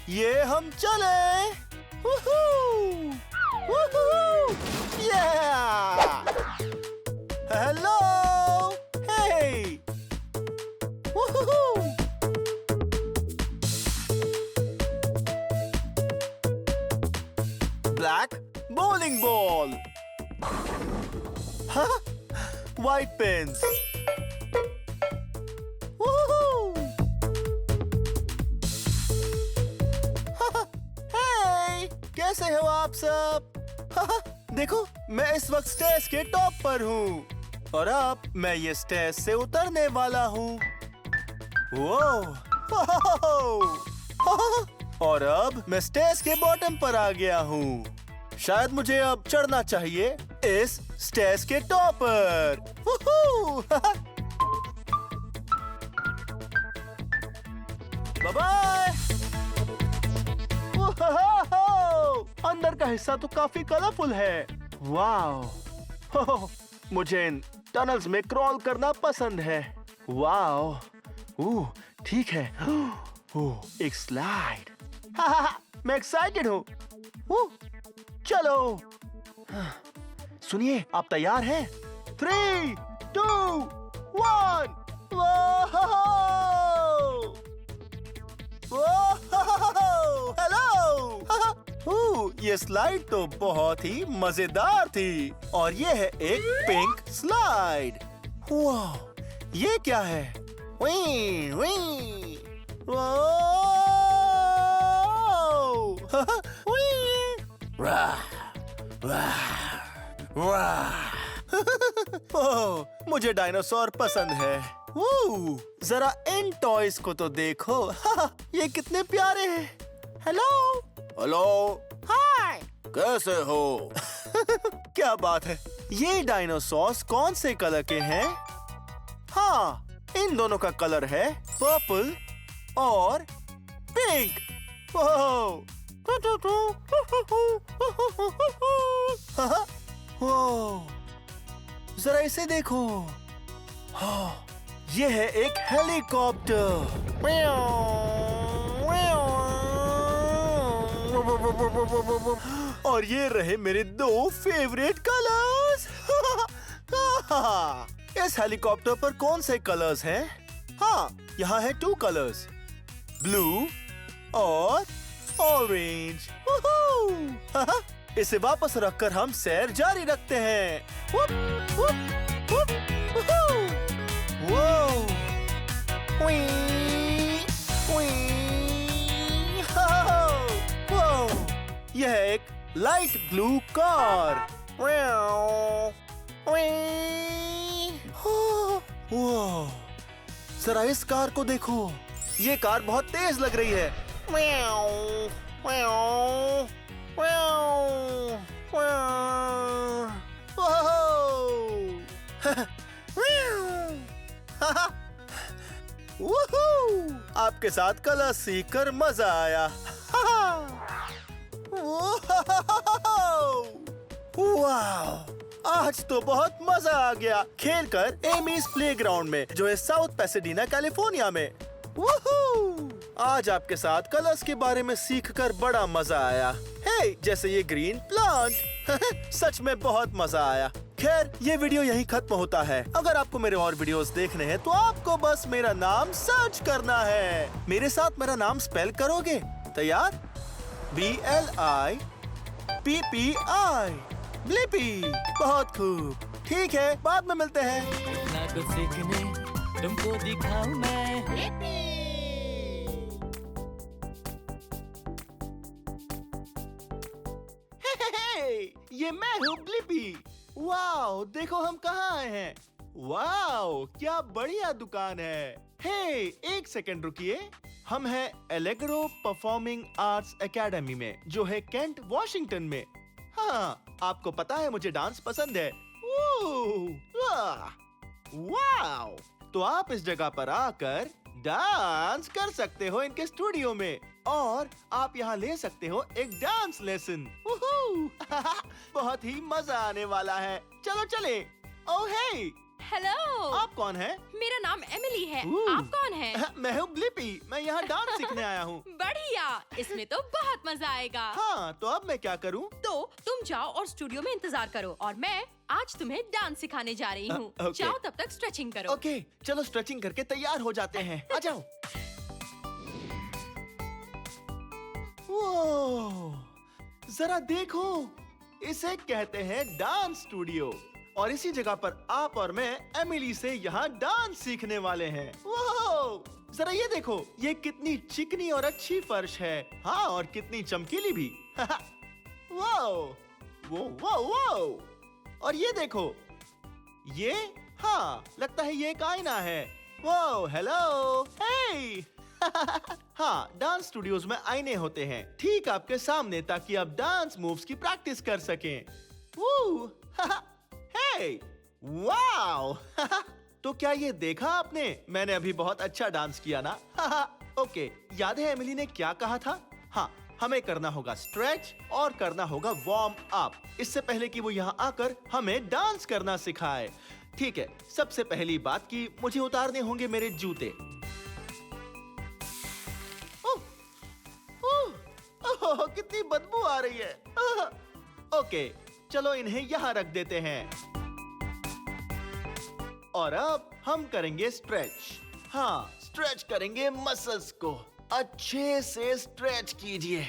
ये हम चले। हेलो, हे, ब्लैक bowling ball, हाँ, white pins, कैसे हो आप सब? देखो, मैं इस वक्त स्टेज के टॉप पर हूँ और अब मैं ये स्टेज से उतरने वाला हूँ। और अब मैं स्टेज के बॉटम पर आ गया हूँ। शायद मुझे अब चढ़ना चाहिए इस स्टेज के टॉप पर। Bye bye. अंदर का हिस्सा तो काफी कलरफुल है। वाह, मुझे इन टनल्स में क्रॉल करना पसंद है। वाओ, ठीक है। एक स्लाइड। मैं एक्साइटेड हूँ। चलो, सुनिए, आप तैयार हैं? 3, 2, 1। हेलो। ये स्लाइड तो बहुत ही मजेदार थी और ये है एक पिंक स्लाइड। वाह, ये क्या है? वी वी मुझे डायनासोर पसंद है। जरा इन टॉयज को तो देखो। ये कितने प्यारे हैं। हेलो हेलो, हाय, कैसे हो? क्या बात है। ये डायनासोर्स कौन से कलर के हैं? हाँ, इन दोनों का कलर है पर्पल और पिंक। जरा इसे देखो। ये है एक हेलीकॉप्टर। और ये रहे मेरे 2 फेवरेट कलर्स। इस हेलीकॉप्टर पर कौन से कलर्स हैं? हाँ, यहाँ है 2 कलर्स, ब्लू और ऑरेंज। इसे वापस रखकर हम सैर जारी रखते हैं। यह है एक लाइट ब्लू कार। जरा इस कार को देखो। ये कार बहुत तेज लग रही है। आपके साथ कलर सीखकर मजा आया। वाह, आज तो बहुत मजा आ गया खेलकर एमीज प्लेग्राउंड में, जो है साउथ पैसाडीना कैलिफोर्निया में। आज आपके साथ कलर्स के बारे में सीखकर बड़ा मजा आया। हे, जैसे ये ग्रीन प्लांट। सच में बहुत मजा आया। खैर, ये वीडियो यहीं खत्म होता है। अगर आपको मेरे और वीडियोस देखने हैं तो आपको बस मेरा नाम सर्च करना है। मेरे साथ मेरा नाम स्पेल करोगे? तैयार? BLIPPI, Blippi. बहुत खूब। ठीक है, बाद में मिलते हैं। ना कुछ सीखने तुमको दिखाऊं मैं। ये मैं हूँ ब्लिपी। वाओ, देखो हम कहाँ आए हैं। वाओ, क्या बढ़िया दुकान है। हे, एक सेकंड रुकिए। हम हैं एलेग्रो परफॉर्मिंग आर्ट्स एकेडमी में, जो है केंट, वॉशिंगटन में। हाँ, आपको पता है मुझे डांस पसंद है। वाओ, तो आप इस जगह पर आकर डांस कर सकते हो इनके स्टूडियो में, और आप यहाँ ले सकते हो एक डांस लेसन। बहुत ही मजा आने वाला है। चलो चले। ओह हे, हेलो, आप कौन हैं? मेरा नाम एमिली है। आप कौन हैं? मैं हूँ ब्लिपी। मैं यहाँ डांस सीखने आया हूँ। बढ़िया, इसमें तो बहुत मजा आएगा। हाँ, तो अब मैं क्या करूँ? तो तुम जाओ और स्टूडियो में इंतजार करो, और मैं आज तुम्हें डांस सिखाने जा रही हूँ। ओके। जाओ, तब तक स्ट्रेचिंग करो। ओके, चलो स्ट्रेचिंग करके तैयार हो जाते हैं। आ जाओ। जरा देखो, इसे कहते हैं डांस स्टूडियो, और इसी जगह पर आप और मैं एमिली से यहाँ डांस सीखने वाले हैं। जरा ये देखो, ये कितनी चिकनी और अच्छी फर्श है। हाँ, और कितनी चमकीली भी। वो। और ये देखो, ये, हाँ, लगता है ये एक आईना है। वो, हेलो, हे। हाँ, डांस स्टूडियोज में आईने होते हैं ठीक आपके सामने, ताकि आप डांस मूव्स की प्रैक्टिस कर सकें। हे, वाओ। तो क्या ये देखा आपने? मैंने अभी बहुत अच्छा डांस किया ना? ओके, याद है एमिली ने क्या कहा था? हाँ, हमें करना होगा स्ट्रेच और करना होगा वार्म अप, इससे पहले कि वो यहाँ आकर हमें डांस करना सिखाए। ठीक है, सबसे पहली बात कि मुझे उतारने होंगे मेरे जूते। ओह, ओह, ओह, कितनी बदबू आ रही है। ओके, चलो इन्हें यहाँ रख देते हैं। और अब हम करेंगे स्ट्रेच। हाँ, स्ट्रेच करेंगे मसल्स को। अच्छे से स्ट्रेच कीजिए,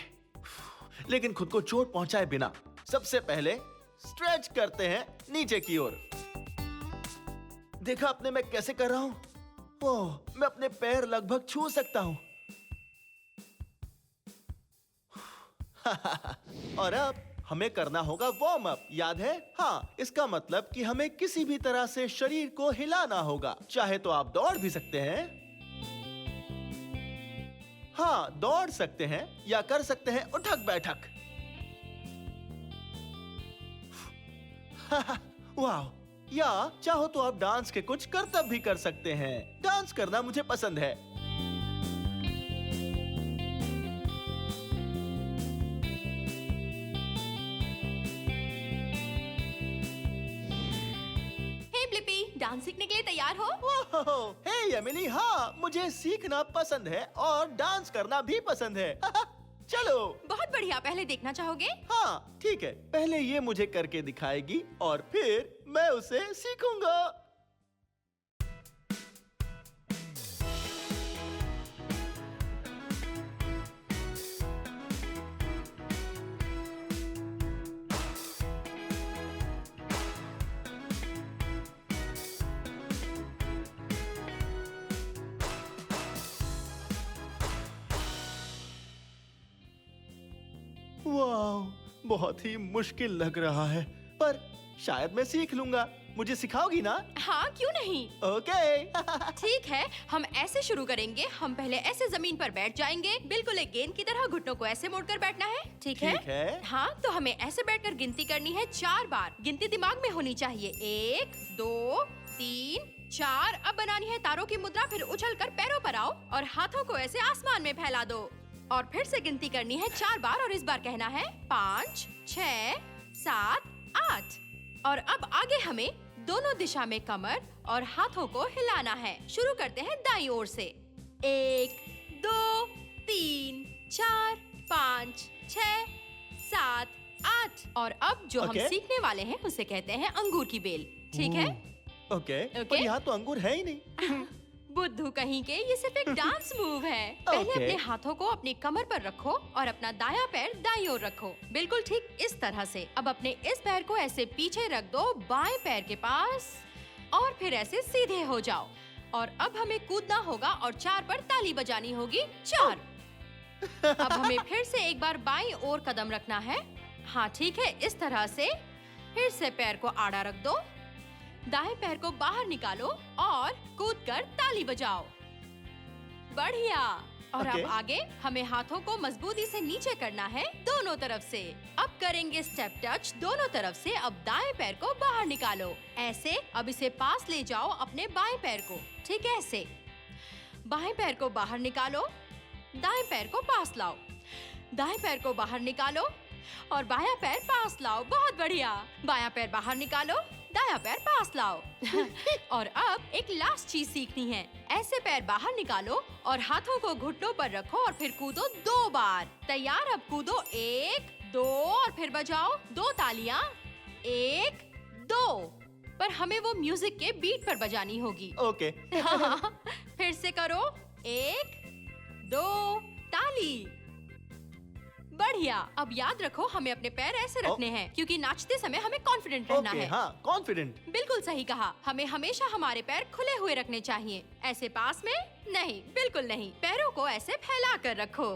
लेकिन खुद को चोट पहुंचाए बिना। सबसे पहले स्ट्रेच करते हैं नीचे की ओर। देखा आपने मैं कैसे कर रहा हूं? ओह, मैं अपने पैर लगभग छू सकता हूं। और अब हमें करना होगा वार्म अप, याद है? हाँ, इसका मतलब कि हमें किसी भी तरह से शरीर को हिलाना होगा। चाहे तो आप दौड़ भी सकते हैं, हाँ दौड़ सकते हैं, या कर सकते हैं उठक बैठक। वाह, या चाहो तो आप डांस के कुछ करतब भी कर सकते हैं। डांस करना मुझे पसंद है। डांस सीखने के लिए तैयार हो? हे एमिली, हाँ मुझे सीखना पसंद है और डांस करना भी पसंद है। चलो। बहुत बढ़िया, पहले देखना चाहोगे? हाँ ठीक है, पहले ये मुझे करके दिखाएगी और फिर मैं उसे सीखूंगा। वाह, बहुत ही मुश्किल लग रहा है, पर शायद मैं सीख लूंगा। मुझे सिखाओगी ना? हाँ, क्यों नहीं? ओके। ठीक है, हम ऐसे शुरू करेंगे। हम पहले ऐसे जमीन पर बैठ जाएंगे, बिल्कुल एक गेंद की तरह। घुटनों को ऐसे मोड़कर बैठना है, ठीक है? ठीक है। हाँ, तो हमें ऐसे बैठकर गिनती करनी है 4 बार। गिनती दिमाग में होनी चाहिए। 1, 2, 3, 4। अब बनानी है तारों की मुद्रा। फिर उछलकर पैरों पर आओ और हाथों को ऐसे आसमान में फैला दो। और फिर से गिनती करनी है 4 बार और इस बार कहना है 5, 6, 7, 8। और अब आगे हमें दोनों दिशा में कमर और हाथों को हिलाना है। शुरू करते हैं दाईं ओर से। 1, 2, 3, 4, 5, 6, 7, 8। और अब जो हम सीखने वाले हैं उसे कहते हैं अंगूर की बेल, ठीक है? ओके। पर यहाँ तो अंगूर है ही नहीं। बुद्धू कहीं के, ये सिर्फ एक डांस मूव है। पहले अपने हाथों को अपनी कमर पर रखो और अपना दायां पैर दाईं ओर रखो, बिल्कुल ठीक इस तरह से। अब अपने इस पैर को ऐसे पीछे रख दो बाएं पैर के पास और फिर ऐसे सीधे हो जाओ। और अब हमें कूदना होगा और 4 पर ताली बजानी होगी। 4। अब हमें फिर से एक बार बाईं ओर कदम रखना है। हाँ ठीक है, इस तरह से। फिर से पैर को आड़ा रख दो, दाएं पैर को बाहर निकालो और कूदकर ताली बजाओ। बढ़िया। और अब आगे हमें हाथों को मजबूती से नीचे करना है दोनों तरफ से। अब करेंगे स्टेप टच दोनों तरफ से। अब दाएं पैर को बाहर निकालो ऐसे। अब इसे पास ले जाओ अपने बाएं पैर को, ठीक है? ऐसे बाएं पैर को बाहर निकालो, दाएं पैर को पास लाओ, दाएं पैर को बाहर निकालो और बायां पैर पास लाओ। बहुत बढ़िया। बायां पैर बाहर निकालो, दायां पैर पास लाओ। और अब एक लास्ट चीज सीखनी है। ऐसे पैर बाहर निकालो और हाथों को घुटनों पर रखो और फिर कूदो 2 बार। तैयार? अब कूदो 1, 2 और फिर बजाओ 2 तालियां। 1, 2। पर हमें वो म्यूजिक के बीट पर बजानी होगी। ओके। फिर से करो। 1, 2 ताली। बढ़िया। अब याद रखो हमें अपने पैर ऐसे रखने हैं क्योंकि नाचते समय हमें कॉन्फिडेंट रहना है। हाँ, कॉन्फिडेंट। बिल्कुल सही कहा। हमें हमेशा हमारे पैर खुले हुए रखने चाहिए, ऐसे पास में नहीं, बिल्कुल नहीं। पैरों को ऐसे फैला कर रखो।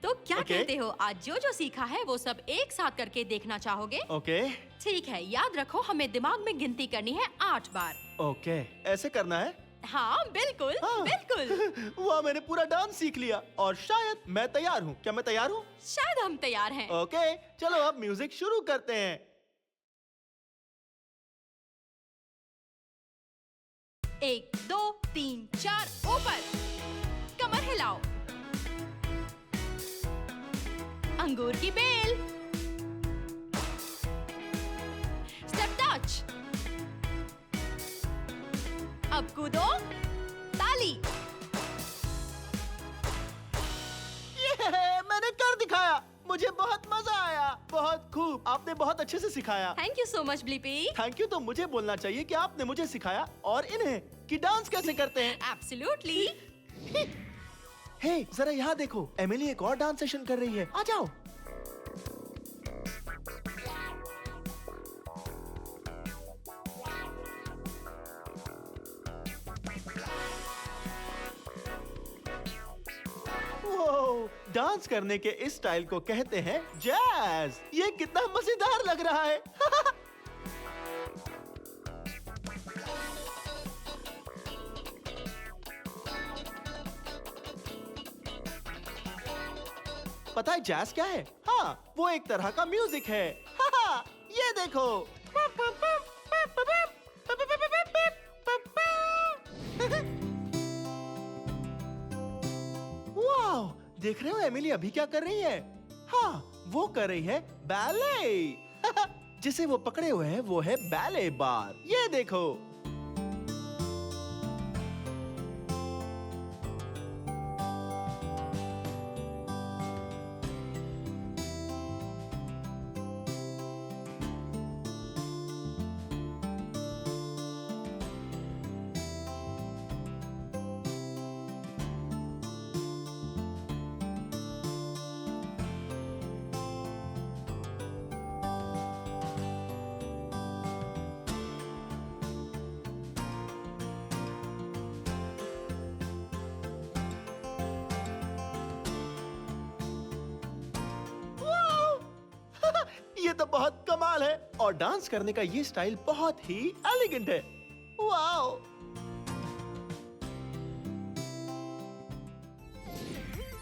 तो क्या कहते हो, आज जो सीखा है वो सब एक साथ करके देखना चाहोगे? ओके। ठीक है, याद रखो हमें दिमाग में गिनती करनी है 8 बार। ओके, ऐसे करना है? हाँ बिल्कुल। हाँ। बिल्कुल। वाह, मैंने पूरा डांस सीख लिया और शायद मैं तैयार हूँ। क्या मैं तैयार हूँ? शायद हम तैयार हैं। ओके, चलो अब म्यूजिक शुरू करते हैं। 1, 2, 3, 4 ऊपर। कमर हिलाओ। अंगूर की बेल। Step touch. अब कूदो, ताली। मैंने कर दिखाया। मुझे बहुत मजा आया। बहुत खूब, आपने बहुत अच्छे से सिखाया। Thank you so much Blippi. Thank you तो मुझे बोलना चाहिए कि आपने मुझे सिखाया और इन्हें कि डांस कैसे करते हैं। एब्सोल्युटली। हे, जरा यहाँ देखो, एमिली एक और डांस सेशन कर रही है। आ जाओ। वो डांस करने के इस स्टाइल को कहते हैं जैज। ये कितना मजेदार लग रहा है। पता है जैज क्या है? हाँ, वो एक तरह का म्यूजिक है। हाँ, ये देखो। वाह, देख रहे हो एमिली अभी क्या कर रही है? हाँ, वो कर रही है बैले। जिसे वो पकड़े हुए हैं वो है बैले बार। ये देखो। ये तो बहुत कमाल है और डांस करने का ये स्टाइल बहुत ही एलिगेंट है। वाओ!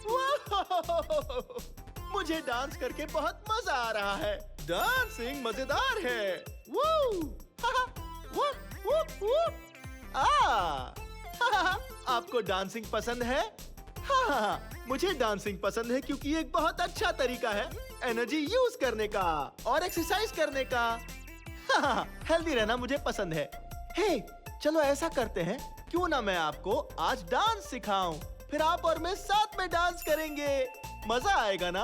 वाओ! मुझे डांस करके बहुत मजा आ रहा है। डांसिंग मजेदार है। वू! वू! वू! वू! आपको डांसिंग पसंद है? हाँ, मुझे डांसिंग पसंद है क्योंकि ये एक बहुत अच्छा तरीका है एनर्जी यूज करने का और एक्सरसाइज करने का। हाँ, हेल्दी रहना मुझे पसंद है। हे, चलो ऐसा करते हैं, क्यों ना मैं आपको आज डांस सिखाऊं, फिर आप और मैं साथ में डांस करेंगे। मजा आएगा ना?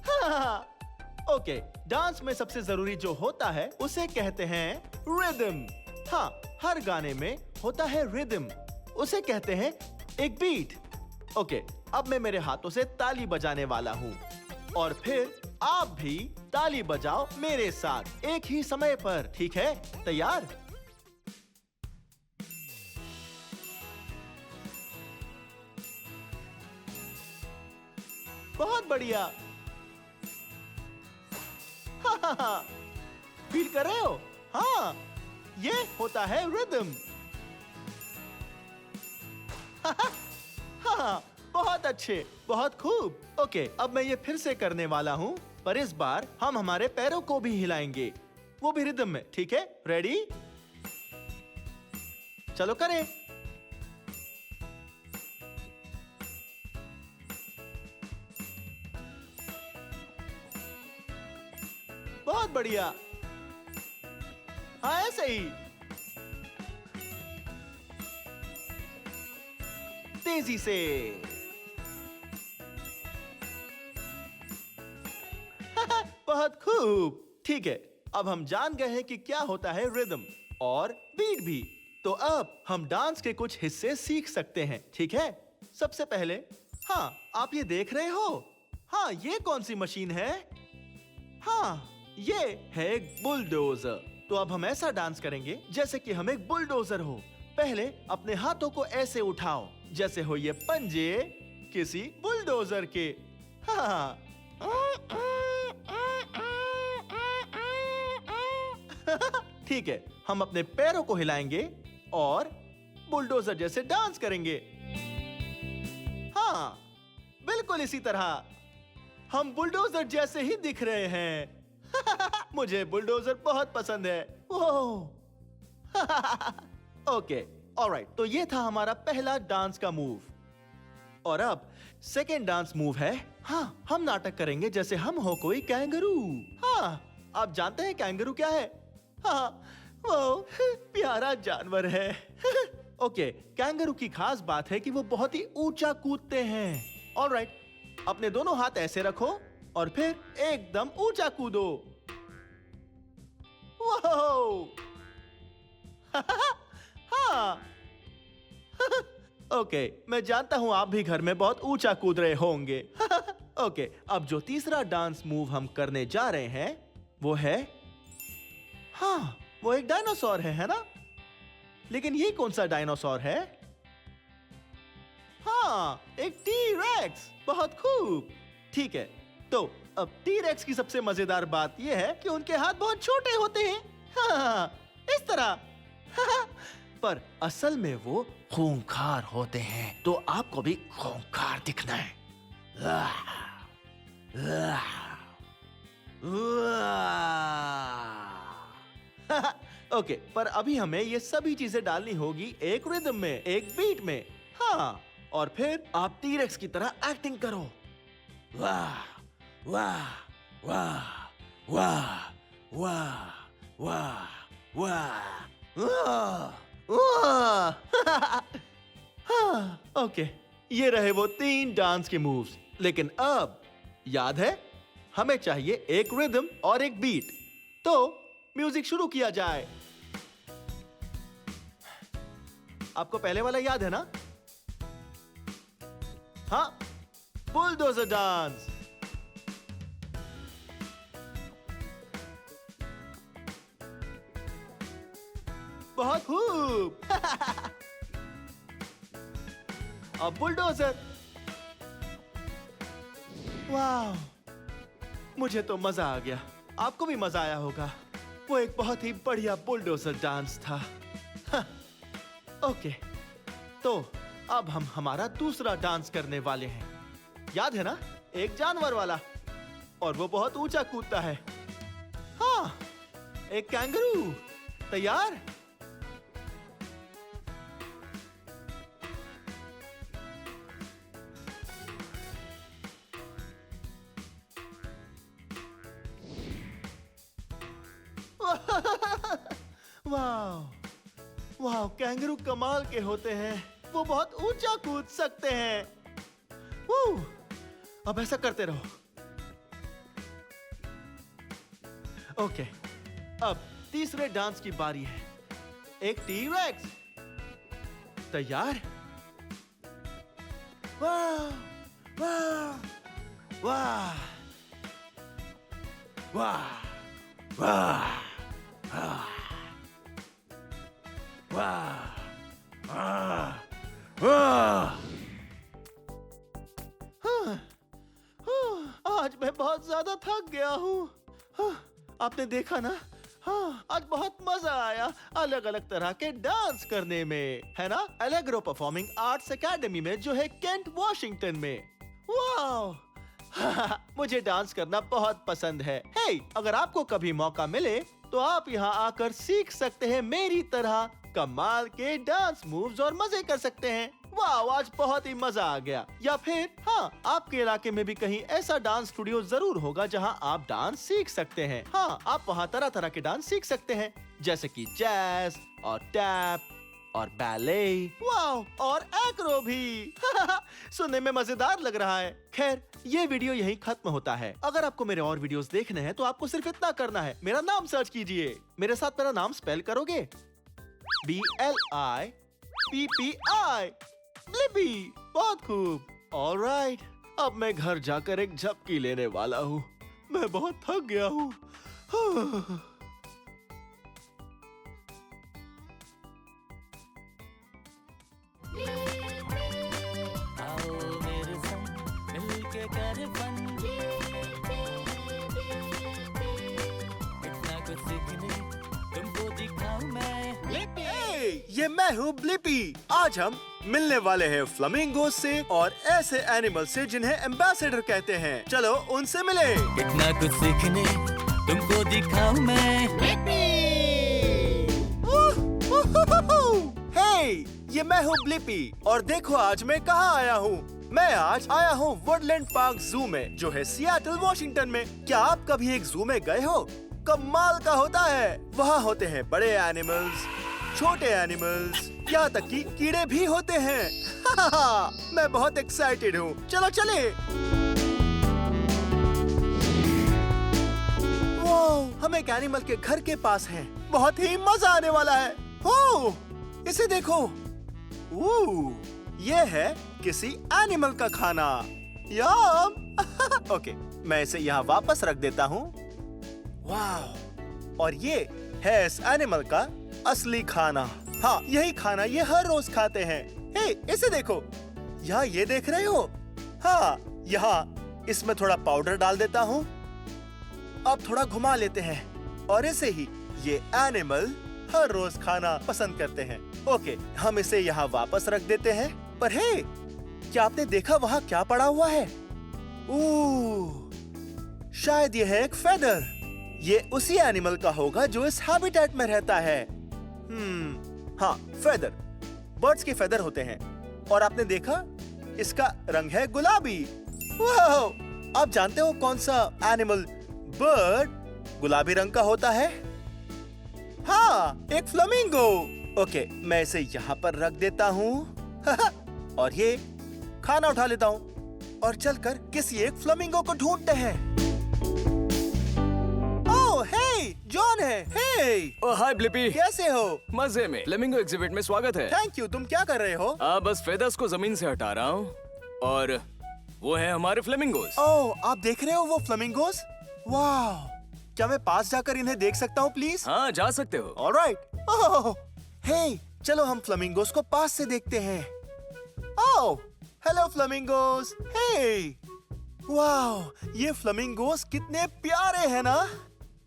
हाँ, ओके, डांस में सबसे जरूरी जो होता है उसे कहते हैं रिदम। हाँ, हर गाने में होता है रिदम, उसे कहते हैं एक बीट। ओके, अब मैं मेरे हाथों से ताली बजाने वाला हूँ और फिर आप भी ताली बजाओ मेरे साथ एक ही समय पर, ठीक है? तैयार? बहुत बढ़िया। हाँ, फील कर रहे हो? हाँ, ये होता है रिदम। हाँ, बहुत अच्छे, बहुत खूब। ओके, अब मैं ये फिर से करने वाला हूँ, पर इस बार हम हमारे पैरों को भी हिलाएंगे, वो भी रिदम में, ठीक है? रेडी? चलो करें। बहुत बढ़िया। हाँ, ऐसे ही। तेजी से। बहुत खूब। ठीक है, अब हम जान गए हैं कि क्या होता है रिदम और बीट भी। तो अब हम डांस के कुछ हिस्से सीख सकते हैं, ठीक है? सबसे पहले, हाँ, आप ये देख रहे हो? हाँ, ये कौन सी मशीन है? हाँ, ये है एक बुलडोजर। तो अब हम ऐसा डांस करेंगे जैसे कि हम एक बुलडोजर हो। पहले अपने हाथों को ऐसे उठाओ जैसे हो ये पंजे किसी बुलडोजर के। हाँ। ठीक है, हम अपने पैरों को हिलाएंगे और बुलडोजर जैसे डांस करेंगे। हाँ, बिल्कुल इसी तरह। हम बुलडोजर जैसे ही दिख रहे हैं। मुझे बुलडोजर बहुत पसंद है। ओके, ऑलराइट, तो ये था हमारा पहला डांस का मूव। और अब सेकेंड डांस मूव है, हाँ, हम नाटक करेंगे जैसे हम हो कोई कैंगरू। हाँ, आप जानते हैं कैंगरू क्या है? हाँ, वो प्यारा जानवर है। ओके, कैंगरू की खास बात है कि वो बहुत ही ऊंचा कूदते हैं। ऑलराइट, अपने दोनों हाथ ऐसे रखो और फिर एकदम ऊंचा कूदो। वाह! हाँ। ओके, मैं जानता हूं आप भी घर में बहुत ऊंचा कूद रहे होंगे। ओके, अब जो तीसरा डांस मूव हम करने जा रहे हैं वो है, हाँ, वो एक डायनासोर है ना? लेकिन ये कौन सा डायनासोर है? हाँ, एक टी-रेक्स। बहुत खूब। ठीक है, तो अब टी-रेक्स की सबसे मजेदार बात यह है कि उनके हाथ बहुत छोटे होते हैं। हाँ, इस तरह। पर असल में वो खूंखार होते हैं, तो आपको भी खूंखार दिखना है। ओके, पर अभी हमें ये सभी चीजें डालनी होगी एक रिदम में, एक बीट में। हाँ, और फिर आप टी-रेक्स की तरह एक्टिंग करो। वाह वाह वाह वाह वाह वाह वाह वाह। ओके, ये रहे वो 3 डांस के मूव्स। लेकिन अब याद है, हमें चाहिए एक रिदम और एक बीट। तो म्यूजिक शुरू किया जाए। आपको पहले वाला याद है ना? हाँ, बुलडोजर डांस। बहुत खूब। अब बुलडोजर। वाह, मुझे तो मजा आ गया। आपको भी मजा आया होगा। वो एक बहुत ही बढ़िया बुलडोजर डांस था। ओके, तो अब हम हमारा दूसरा डांस करने वाले हैं। याद है ना, एक जानवर वाला, और वो बहुत ऊंचा कूदता है। हाँ, एक कैंगरू। तैयार? वाह वाह, कैंगरू कमाल के होते हैं। वो बहुत ऊंचा कूद सकते हैं। अब ऐसा करते रहो। ओके, अब तीसरे डांस की बारी है। एक टी-रेक्स। तैयार? वाह वाह वाह वाह वाह वाह वाह। आज मैं बहुत ज्यादा थक गया हूँ। आपने देखा ना? हाँ, आज बहुत मजा आया अलग अलग तरह के डांस करने में, है ना? एलेग्रो परफॉर्मिंग आर्ट्स एकेडमी में, जो है केंट वॉशिंगटन में। वाह, मुझे डांस करना बहुत पसंद है। हे, अगर आपको कभी मौका मिले तो आप यहाँ आकर सीख सकते हैं मेरी तरह कमाल के डांस मूव्स और मजे कर सकते हैं। वाह, आज बहुत ही मजा आ गया। या फिर हाँ, आपके इलाके में भी कहीं ऐसा डांस स्टूडियो जरूर होगा जहाँ आप डांस सीख सकते हैं। हाँ, आप वहाँ तरह तरह के डांस सीख सकते हैं, जैसे कि जैज और टैप और बैले, वाह, और एक्रो भी। सुनने में मजेदार लग रहा है। खैर, ये वीडियो यहीं खत्म होता है। अगर आपको मेरे और वीडियोस देखने हैं तो आपको सिर्फ इतना करना है, मेरा नाम सर्च कीजिए। मेरे साथ मेरा नाम स्पेल करोगे? BLIPPI, Blippi. बहुत खूब। ऑलराइट, अब मैं घर जाकर एक झपकी लेने वाला हूँ। मैं बहुत थक गया हूँ। आओ मेरे संग मिलके कर फन, इतना कुछ सीखने तुमको दिखाऊं मैं। ये मैं हूँ ब्लिपी। आज हम मिलने वाले हैं फ्लामिंगो से और ऐसे एनिमल से जिन्हें एम्बेसडर कहते हैं। चलो उनसे मिले। इतना कुछ सीखने तुमको दिखाऊं मैं। हे, ये मैं हूँ ब्लिपी और देखो आज मैं कहाँ आया हूँ। मैं आज आया हूँ वुडलैंड पार्क जू में, जो है सिएटल वॉशिंगटन में। क्या आप कभी एक जू में गए हो? कमाल का होता है। वहाँ होते हैं बड़े एनिमल्स, छोटे एनिमल्स, यहाँ तक कि कीड़े भी होते हैं। मैं बहुत एक्साइटेड हूँ। चलो चले। वो हम एक एनिमल के घर के पास हैं। बहुत ही मजा आने वाला है। ओह, इसे देखो। ये है किसी एनिमल का खाना। यम। ओके, मैं इसे यहाँ वापस रख देता हूँ। वाह, और ये है इस एनिमल का असली खाना। हाँ, यही खाना ये हर रोज खाते हैं। हे, इसे देखो। यहाँ ये देख रहे हो? हाँ, यहाँ इसमें थोड़ा पाउडर डाल देता हूँ। अब थोड़ा घुमा लेते हैं और ऐसे ही ये एनिमल हर रोज खाना पसंद करते हैं। ओके, हम इसे यहाँ वापस रख देते हैं। पर हे, क्या आपने देखा वहाँ क्या पड़ा हुआ है? शायद ये है एक फेदर। ये उसी एनिमल का होगा जो इस हैबिटेट में रहता है। हाँ, फेदर। बर्ड्स के फेदर होते हैं। और आपने देखा, इसका रंग है गुलाबी। वाह! आप जानते हो कौन सा एनिमल बर्ड गुलाबी रंग का होता है? हाँ, एक फ्लेमिंगो। ओके, मैं इसे यहाँ पर रख देता हूँ। और ये खाना उठा लेता हूँ और चलकर किसी एक फ्लेमिंगो को ढूंढते हैं। ओह, हे, जॉन है। हे, हाय ब्लिपी, कैसे हो? मजे में। फ्लेमिंगो एग्जिबिट में स्वागत है। Thank you. तुम क्या कर रहे हो? बस फेदर्स को जमीन से हटा रहा हूँ। और वो है हमारे फ्लेमिंगोस। ओह, आप देख रहे हो वो फ्लेमिंगोस? वाह, क्या मैं पास जाकर इन्हें देख सकता हूँ प्लीज? हाँ, जा सकते हो। ऑलराइट। ओह, हे, चलो हम फ्लेमिंगोस को पास से देखते हैं। ओह, हेलो फ्लेमिंगोस। हे, वाह, ये फ्लेमिंगोस कितने प्यारे हैं ना?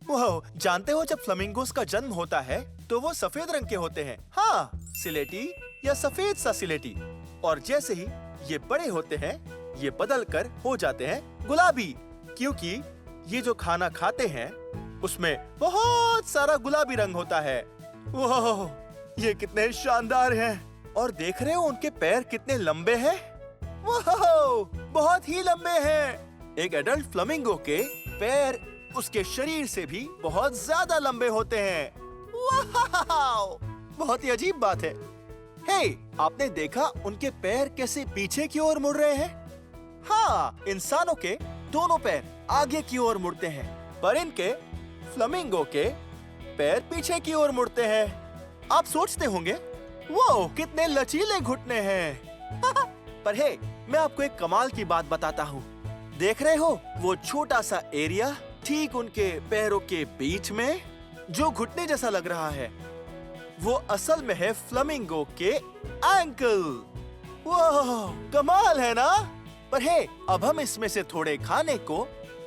वाह, जानते हो जब फ्लेमिंगोस का जन्म होता है तो वो सफेद रंग के होते हैं। हाँ, सिलेटी या सफेद सा सिलेटी। और जैसे ही ये बड़े होते हैं, ये बदल कर हो जाते हैं गुलाबी, क्योंकि ये जो खाना खाते हैं उसमें बहुत सारा गुलाबी रंग होता है। वाह, ये कितने शानदार हैं। और देख रहे हो उनके पैर कितने लंबे हैं? वाह, बहुत ही लंबे हैं। एक एडल्ट फ्लेमिंगो के पैर उसके शरीर से भी बहुत ज्यादा लंबे होते हैं। वाह, बहुत ही अजीब बात है। हे, आपने देखा उनके पैर कैसे पीछे की ओर मुड़ रहे हैं? हाँ, इंसानों के दोनों पैर आगे की ओर मुड़ते हैं, पर इनके फ्लेमिंगो के पैर पीछे की ओर मुड़ते हैं। आप सोचते होंगे, वो कितने लचीले घुटने हैं। पर हे, मैं आपको एक कमाल की बात बताता हूँ। देख रहे हो वो छोटा सा एरिया ठीक उनके पैरों के बीच में जो घुटने जैसा लग रहा है, वो असल में है फ्लेमिंगो के एंकल। वाह, कमाल है ना? पर हे, अब हम इसमें से थोड़े खाने को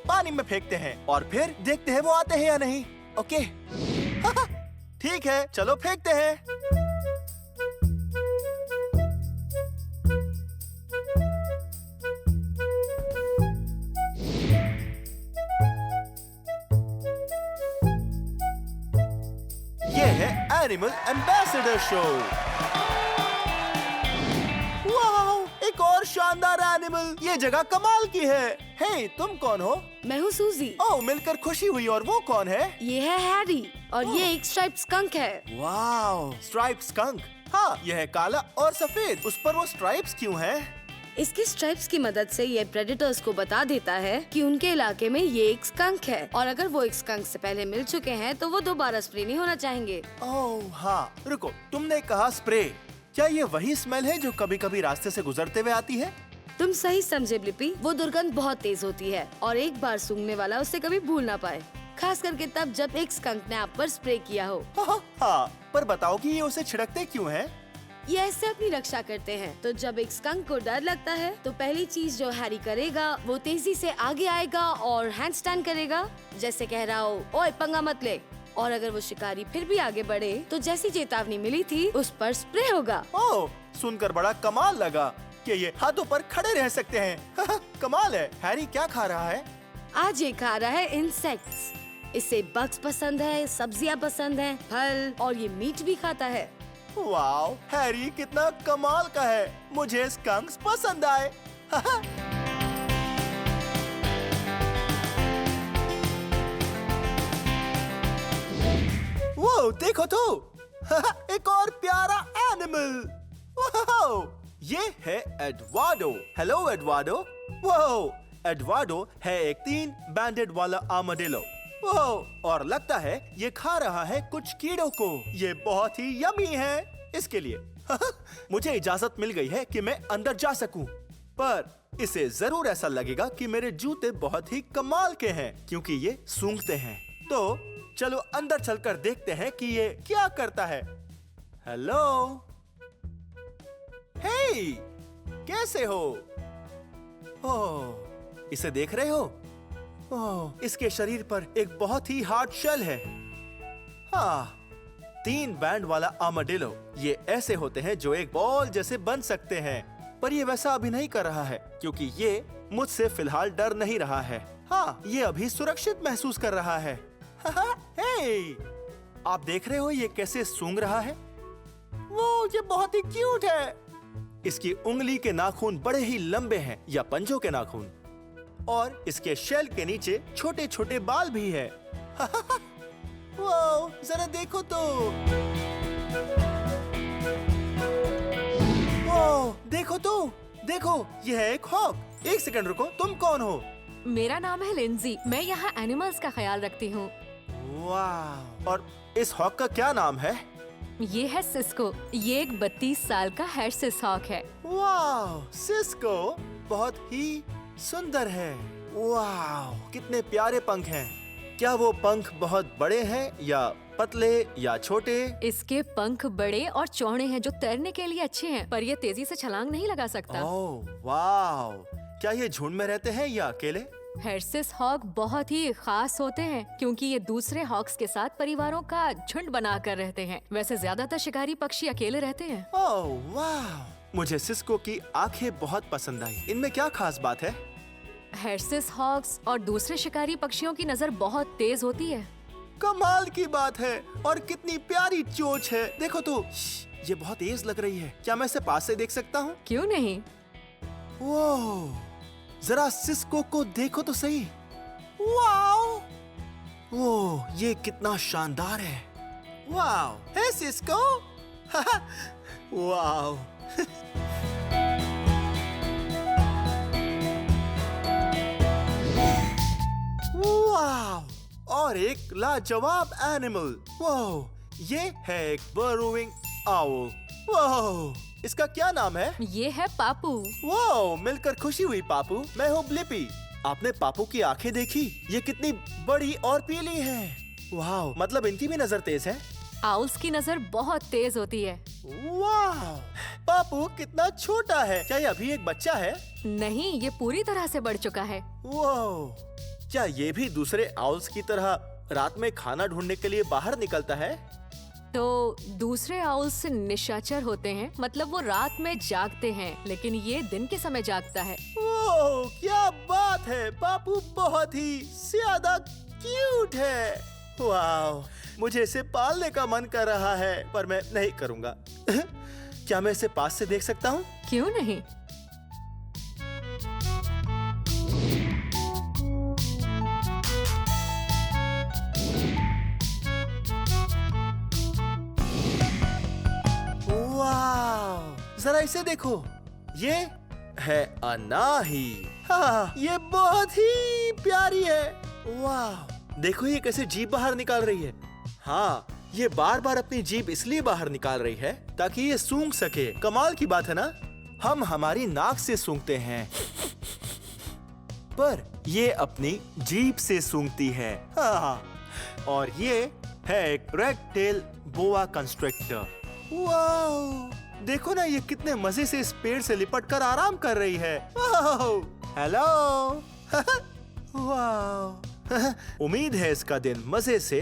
पानी में फेंकते हैं और फिर देखते हैं वो आते हैं या नहीं। ओके? ठीक है, चलो फेंकते हैं। ये है एनिमल एम्बेसडर शो। वाह, एक और शानदार एनिमल। ये जगह कमाल की है। हे, तुम कौन हो? मैं हूँ सूजी। ओह, मिलकर खुशी हुई। और वो कौन है? ये है हैरी और ये एक स्ट्राइप स्कंक है। वाह, स्ट्राइप स्कंक। हाँ, यह है काला और सफेद। उस पर वो स्ट्राइप्स क्यों हैं? इसकी स्ट्राइप्स की मदद से ये प्रेडेटर्स को बता देता है कि उनके इलाके में ये एक स्कंक है, और अगर वो एक स्कंक से पहले मिल चुके हैं तो वो दोबारा स्प्रे नहीं होना चाहेंगे। ओह हाँ, रुको, तुमने कहा स्प्रे। क्या ये वही स्मेल है जो कभी कभी रास्ते से गुजरते हुए आती है? तुम सही समझे ब्लिपी। वो दुर्गंध बहुत तेज होती है और एक बार सूंघने वाला उसे कभी भूल ना पाए, खास करके तब जब एक स्कंक ने आप पर स्प्रे किया हो। हाँ, पर बताओ कि ये उसे छिड़कते क्यों हैं? ये ऐसे अपनी रक्षा करते हैं। तो जब एक स्कंक को डर लगता है तो पहली चीज जो हैरी करेगा वो तेजी से आगे आएगा और हैंड स्टैंड करेगा, जैसे कह रहा हो, ओए पंगा मत ले। और अगर वो शिकारी फिर भी आगे बढ़े तो जैसी चेतावनी मिली थी उस पर स्प्रे होगा। ओह, सुनकर बड़ा कमाल लगा कि ये हाथों पर खड़े रह सकते हैं। कमाल है। हैरी क्या खा रहा है? आज ये खा रहा है इंसेक्ट्स। इसे बग्स पसंद है, सब्जियां पसंद है, फल, और ये मीट भी खाता है। वाओ, हैरी कितना कमाल का है। मुझे स्कंक्स पसंद आए। वो देखो तो, एक और प्यारा एनिमल। वाओ, ये है Eduardo. Hello Eduardo. Wow, Eduardo है एक 3 बैंडेड वाला आर्माडिलो। वाओ, और लगता है ये खा रहा है कुछ कीड़ों को। ये बहुत ही यमी है। इसके लिए मुझे इजाजत मिल गई है कि मैं अंदर जा सकूं, पर इसे जरूर ऐसा लगेगा कि मेरे जूते बहुत ही कमाल के हैं क्योंकि ये सूंघते हैं। तो चलो अंदर चलकर देखते हैं कि ये क्या करता है। हेलो, हे, कैसे हो? ओह, इसे देख रहे हो? ओह, इसके शरीर पर एक बहुत ही हार्ड शेल है। हाँ, 3 बैंड वाला आर्माडिलो। ये ऐसे होते हैं जो एक बॉल जैसे बन सकते हैं, पर ये वैसा अभी नहीं कर रहा है क्योंकि ये मुझसे फिलहाल डर नहीं रहा है। हाँ, ये अभी सुरक्षित महसूस कर रहा है। हे, आप देख रहे हो ये कैसे सूंघ रहा है? वो ये बहुत ही क्यूट है। इसकी उंगली के नाखून बड़े ही लंबे हैं, या पंजों के नाखून, और इसके शेल के नीचे छोटे छोटे बाल भी है। वाओ, जरा देखो तो। ओह, देखो तो, देखो, यह है एक हॉक। एक सेकंड रुको, तुम कौन हो? मेरा नाम है लिंजी। मैं यहाँ एनिमल्स का ख्याल रखती हूँ। वाह, और इस हॉक का क्या नाम है? ये है सिस्को। ये एक 32 साल का हेर्सिस हॉक है। वाह, सिस्को बहुत ही सुंदर है। वाह, कितने प्यारे पंख हैं। क्या वो पंख बहुत बड़े हैं या पतले या छोटे? इसके पंख बड़े और चौड़े हैं जो तैरने के लिए अच्छे हैं, पर ये तेजी से छलांग नहीं लगा सकता। ओह, वाह, क्या ये झुंड में रहते हैं या अकेले? हेर्सिस हॉक बहुत ही खास होते हैं क्योंकि ये दूसरे हॉक्स के साथ परिवारों का झुंड बनाकर रहते हैं। वैसे ज्यादातर शिकारी पक्षी अकेले रहते हैं। ओह, वाह, मुझे सिस्को की आंखें बहुत पसंद आई। इनमें क्या खास बात है? हेर्सिस हॉक्स और दूसरे शिकारी पक्षियों की नजर बहुत तेज होती है। कमाल की बात है, और कितनी प्यारी चोंच है। देखो तो, ये बहुत तेज लग रही है। क्या मैं इसे पास से देख सकता हूँ? क्यों नहीं? वो, जरा सिस्को को देखो तो सही। वाओ, वो, ये कितना शानदार है। वाओ, है सिस्को? वाओ। वाओ, और एक लाजवाब एनिमल। वाओ, ये है एक बर्रोइंग आउल। वाओ, इसका क्या नाम है? ये है पापू। वाओ, मिलकर खुशी हुई पापू। मैं हूँ ब्लिपी। आपने पापू की आंखें देखी? ये कितनी बड़ी और पीली हैं। वाओ, मतलब इनकी भी नजर तेज है। आउल्स की नजर बहुत तेज होती है। वाओ, पापू कितना छोटा है। क्या ये अभी एक बच्चा है? नहीं, ये पूरी तरह से बढ़ चुका है। वाओ, क्या ये भी दूसरे आउल्स की तरह रात में खाना ढूंढने के लिए बाहर निकलता है? तो दूसरे आउल्स निशाचर होते हैं, मतलब वो रात में जागते हैं, लेकिन ये दिन के समय जागता है। ओह, क्या बात है। पापू बहुत ही ज्यादा क्यूट है। वाओ, मुझे इसे पालने का मन कर रहा है, पर मैं नहीं करूँगा। क्या मैं इसे पास से देख सकता हूँ? क्यों नहीं? वाह, जरा इसे देखो। ये है अनाही। हाँ, ये बहुत ही प्यारी है। वाह, देखो ये कैसे जीभ बाहर निकाल रही है। हाँ, ये बार बार अपनी जीभ इसलिए बाहर निकाल रही है ताकि ये सूंघ सके। कमाल की बात है ना? हम हमारी नाक से सूंघते हैं, पर ये अपनी जीभ से सूंघती है। हाँ, और ये है एक रेड टेल बोआ कंस्ट्रक्टर। वाओ, देखो ना, ये कितने मजे से इस पेड़ से लिपट कर आराम कर रही है। हेलो। वाओ, उम्मीद है इसका दिन मजे से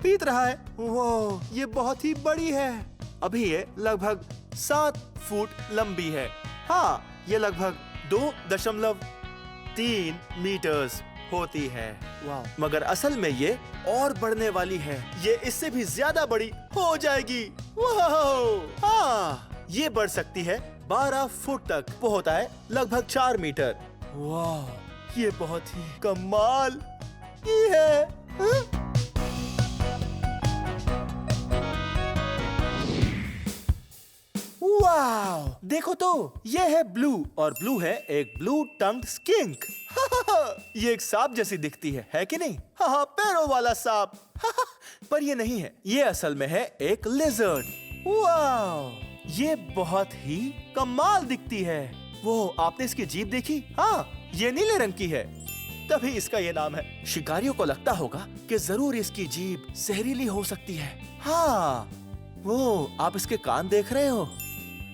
बीत रहा है। वाओ, ये बहुत ही बड़ी है। अभी ये लगभग 7 फुट लंबी है। हाँ, ये लगभग 2.3 मीटर्स होती है। वाओ, मगर असल में ये और बढ़ने वाली है। ये इससे भी ज्यादा बड़ी हो जाएगी। वाओ, हाँ, ये बढ़ सकती है 12 फुट तक। वो होता है लगभग 4 मीटर। वाओ, ये बहुत ही कमाल की है। वाव, देखो तो, ये है ब्लू और ब्लू है एक ब्लू टंग्ड स्किंक। ये एक सांप जैसी दिखती है कि नहीं? हाँ, पैरों वाला सांप। पर ये नहीं है, ये असल में है एक लिजर्ड। वाव, ये बहुत ही कमाल दिखती है। वो, आपने इसकी जीभ देखी? हाँ, ये नीले रंग की है, तभी इसका ये नाम है। शिकारियों को लगता होगा कि जरूर इसकी जीभ जहरीली हो सकती है। हाँ, वो, आप इसके कान देख रहे हो?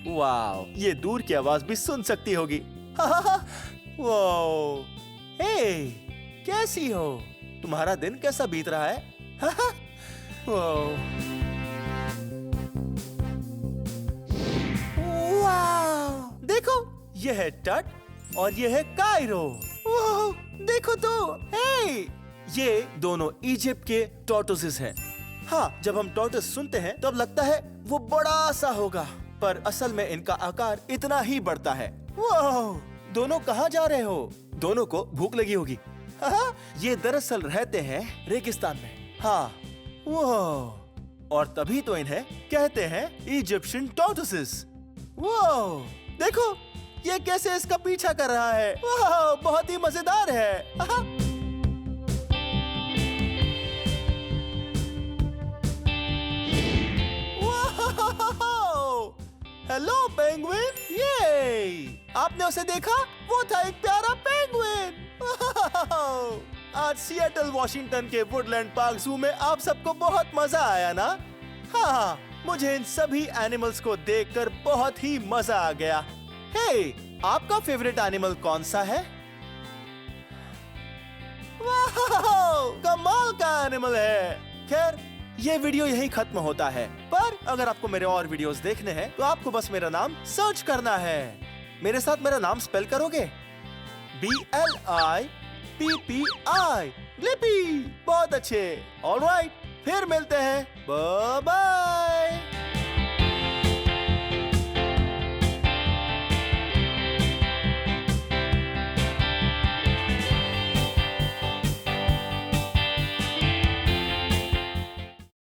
वाव, ये दूर की आवाज भी सुन सकती होगी। वाव, हे, कैसी हो? तुम्हारा दिन कैसा बीत रहा है? वाव, वाव, देखो, ये है टट और ये है कायरो। वाव, देखो तो, हे, ये दोनों इजिप्ट के टॉर्टोइसेस हैं। हाँ, जब हम टॉर्टोइस सुनते हैं तब लगता है वो बड़ा सा होगा, पर असल में इनका आकार इतना ही बढ़ता है। वाह, दोनों कहाँ जा रहे हो? दोनों को भूख लगी होगी। हाँ, ये दरअसल रहते हैं रेगिस्तान में। हाँ, वाह, और तभी तो इन्हें कहते हैं इजिप्शियन टॉर्टोइसेस। वाह, देखो, ये कैसे इसका पीछा कर रहा है। वाह, बहुत ही मजेदार है। हेलो पेंगुइन, ये आपने उसे देखा? वो था एक प्यारा पेंगुइन। आज सिएटल वॉशिंगटन के वुडलैंड पार्क जू में आप सबको बहुत मजा आया ना? हाँ, मुझे इन सभी एनिमल्स को देखकर बहुत ही मजा आ गया। हे, आपका फेवरेट एनिमल कौन सा है? वाह, कमाल का एनिमल है। खैर, ये वीडियो यहीं खत्म होता है, पर अगर आपको मेरे और वीडियोस देखने हैं तो आपको बस मेरा नाम सर्च करना है। मेरे साथ मेरा नाम स्पेल करोगे? BLIPPI, Blippi. बहुत अच्छे। ऑलराइट, फिर मिलते हैं। Bye bye.